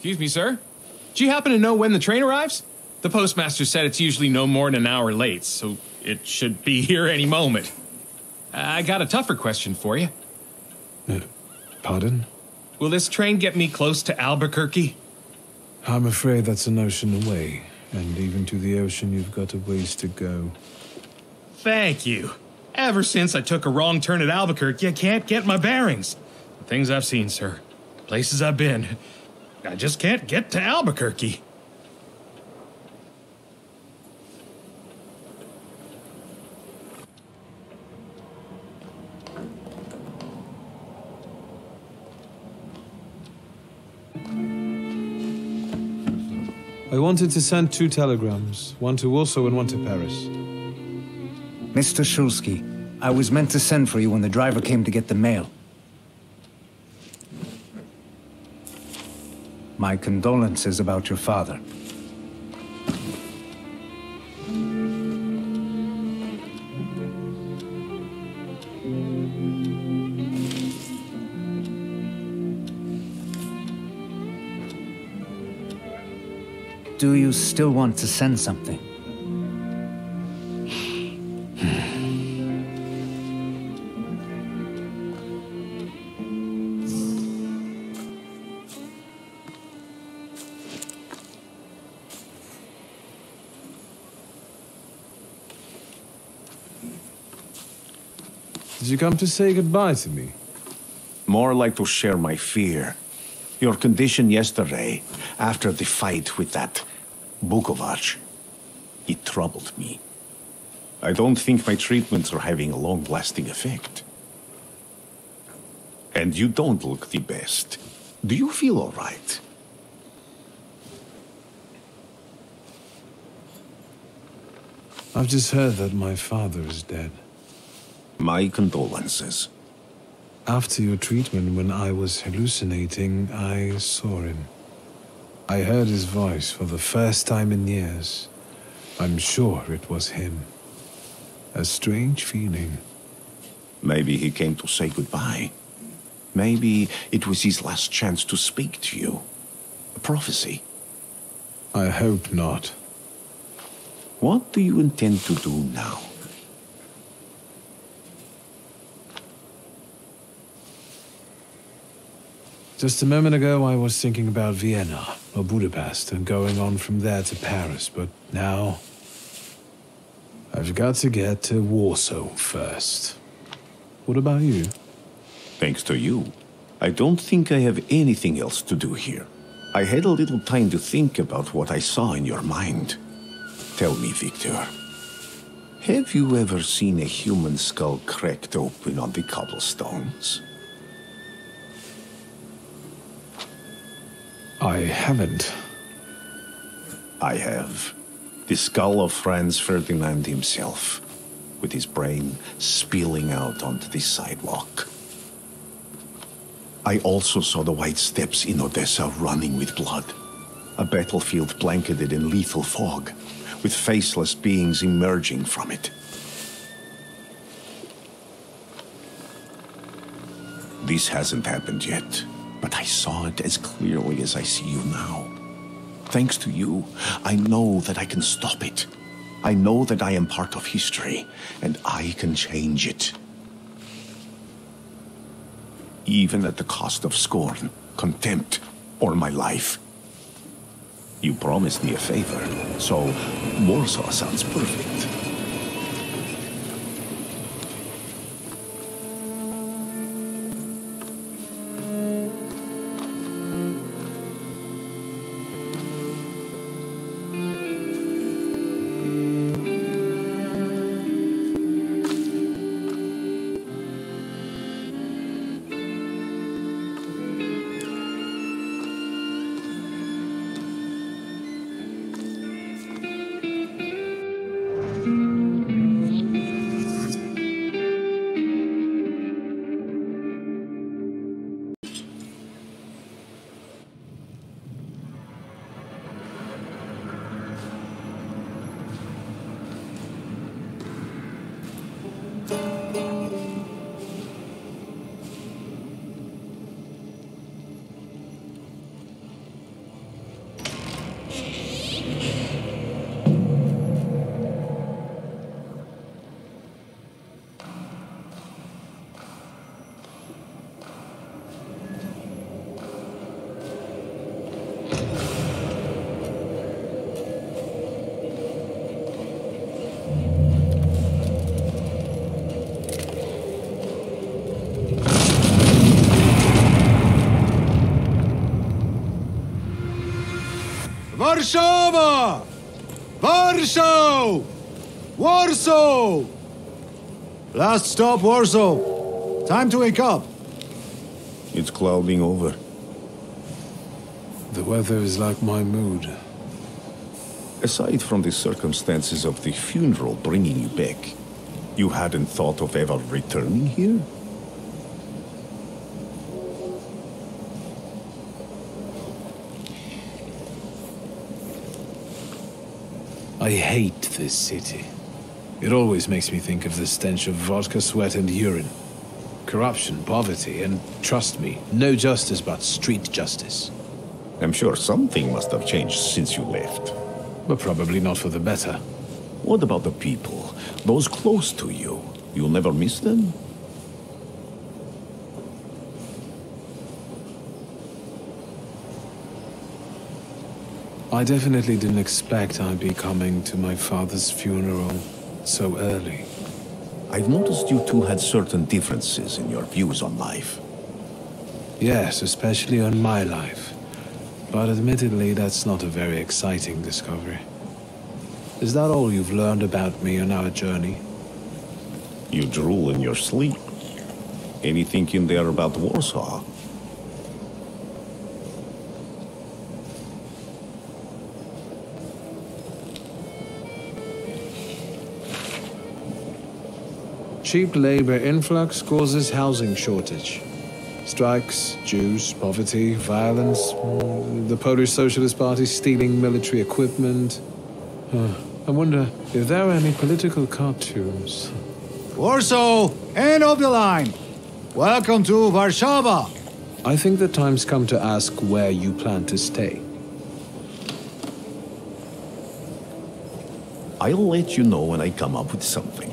Excuse me, sir. Do you happen to know when the train arrives? The postmaster said it's usually no more than an hour late, so it should be here any moment. I got a tougher question for you. Pardon? Will this train get me close to Albuquerque? I'm afraid that's an ocean away, and even to the ocean you've got a ways to go. Thank you. Ever since I took a wrong turn at Albuquerque, I can't get my bearings. The things I've seen, sir. Places I've been. I just can't get to Albuquerque. I wanted to send 2 telegrams, one to Warsaw and one to Paris. Mr. Shulsky, I was meant to send for you when the driver came to get the mail. My condolences about your father. Do you still want to send something? Did you come to say goodbye to me? More like to share my fear. Your condition yesterday, after the fight with that Bukovac, it troubled me. I don't think my treatments are having a long-lasting effect. And you don't look the best. Do you feel all right? I've just heard that my father is dead. My condolences. After your treatment, when I was hallucinating, I saw him. I heard his voice for the first time in years. I'm sure it was him. A strange feeling. Maybe he came to say goodbye. Maybe it was his last chance to speak to you. A prophecy. I hope not. What do you intend to do now? Just a moment ago, I was thinking about Vienna or Budapest and going on from there to Paris, but now I've got to get to Warsaw first. What about you? Thanks to you. I don't think I have anything else to do here. I had a little time to think about what I saw in your mind. Tell me, Victor, have you ever seen a human skull cracked open on the cobblestones? I haven't. I have. The skull of Franz Ferdinand himself, with his brain spilling out onto the sidewalk. I also saw the white steps in Odessa running with blood. A battlefield blanketed in lethal fog, with faceless beings emerging from it. This hasn't happened yet, but I saw it as clearly as I see you now. Thanks to you, I know that I can stop it. I know that I am part of history, and I can change it. Even at the cost of scorn, contempt, or my life. You promised me a favor, so Warsaw sounds perfect. Warszawa! Warsaw! Warsaw! Last stop, Warsaw. Time to wake up. It's clouding over. The weather is like my mood. Aside from the circumstances of the funeral bringing you back, you hadn't thought of ever returning here? I hate this city. It always makes me think of the stench of vodka, sweat, and urine. Corruption, poverty, and trust me, no justice but street justice. I'm sure something must have changed since you left. But probably not for the better. What about the people? Those close to you? You'll never miss them? I definitely didn't expect I'd be coming to my father's funeral so early. I've noticed you two had certain differences in your views on life. Yes, especially on my life. But admittedly, that's not a very exciting discovery. Is that all you've learned about me on our journey? You drool in your sleep. Anything in there about Warsaw? Cheap labor influx causes housing shortage. Strikes, Jews, poverty, violence, the Polish Socialist Party stealing military equipment. I wonder if there are any political cartoons. Warsaw, end of the line. Welcome to Warszawa. I think the time's come to ask where you plan to stay. I'll let you know when I come up with something.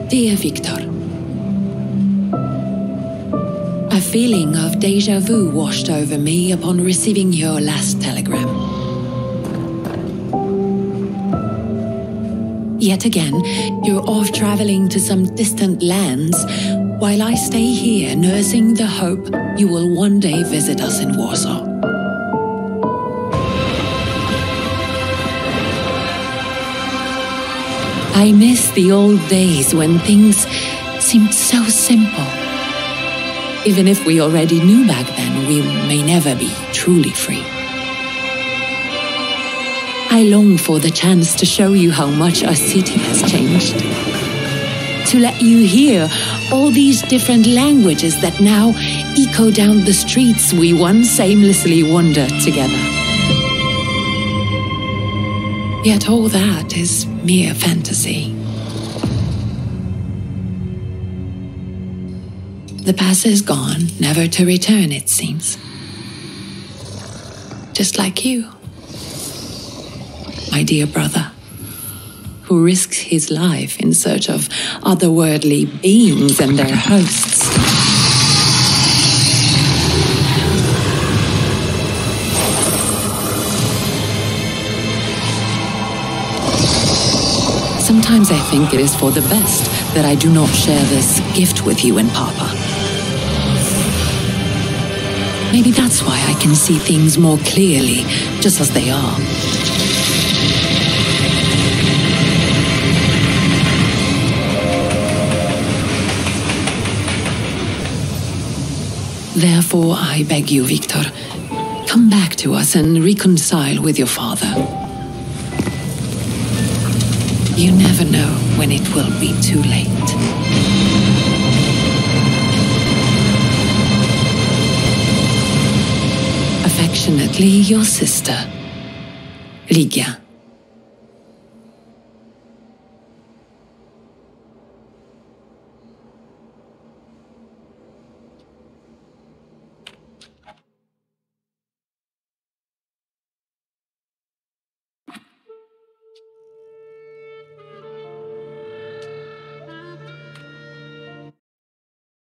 Dear Victor, a feeling of déjà vu washed over me upon receiving your last telegram. Yet again, you're off traveling to some distant lands, while I stay here nursing the hope you will one day visit us in Warsaw. I miss the old days when things seemed so simple. Even if we already knew back then, we may never be truly free. I long for the chance to show you how much our city has changed. To let you hear all these different languages that now echo down the streets we once aimlessly wandered together. Yet all that is mere fantasy. The past is gone, never to return, it seems. Just like you, my dear brother, who risks his life in search of otherworldly beings and their hosts. Sometimes I think it is for the best that I do not share this gift with you and Papa. Maybe that's why I can see things more clearly, just as they are. Therefore, I beg you, Victor, come back to us and reconcile with your father. You never know when it will be too late. Affectionately, your sister, Ligia.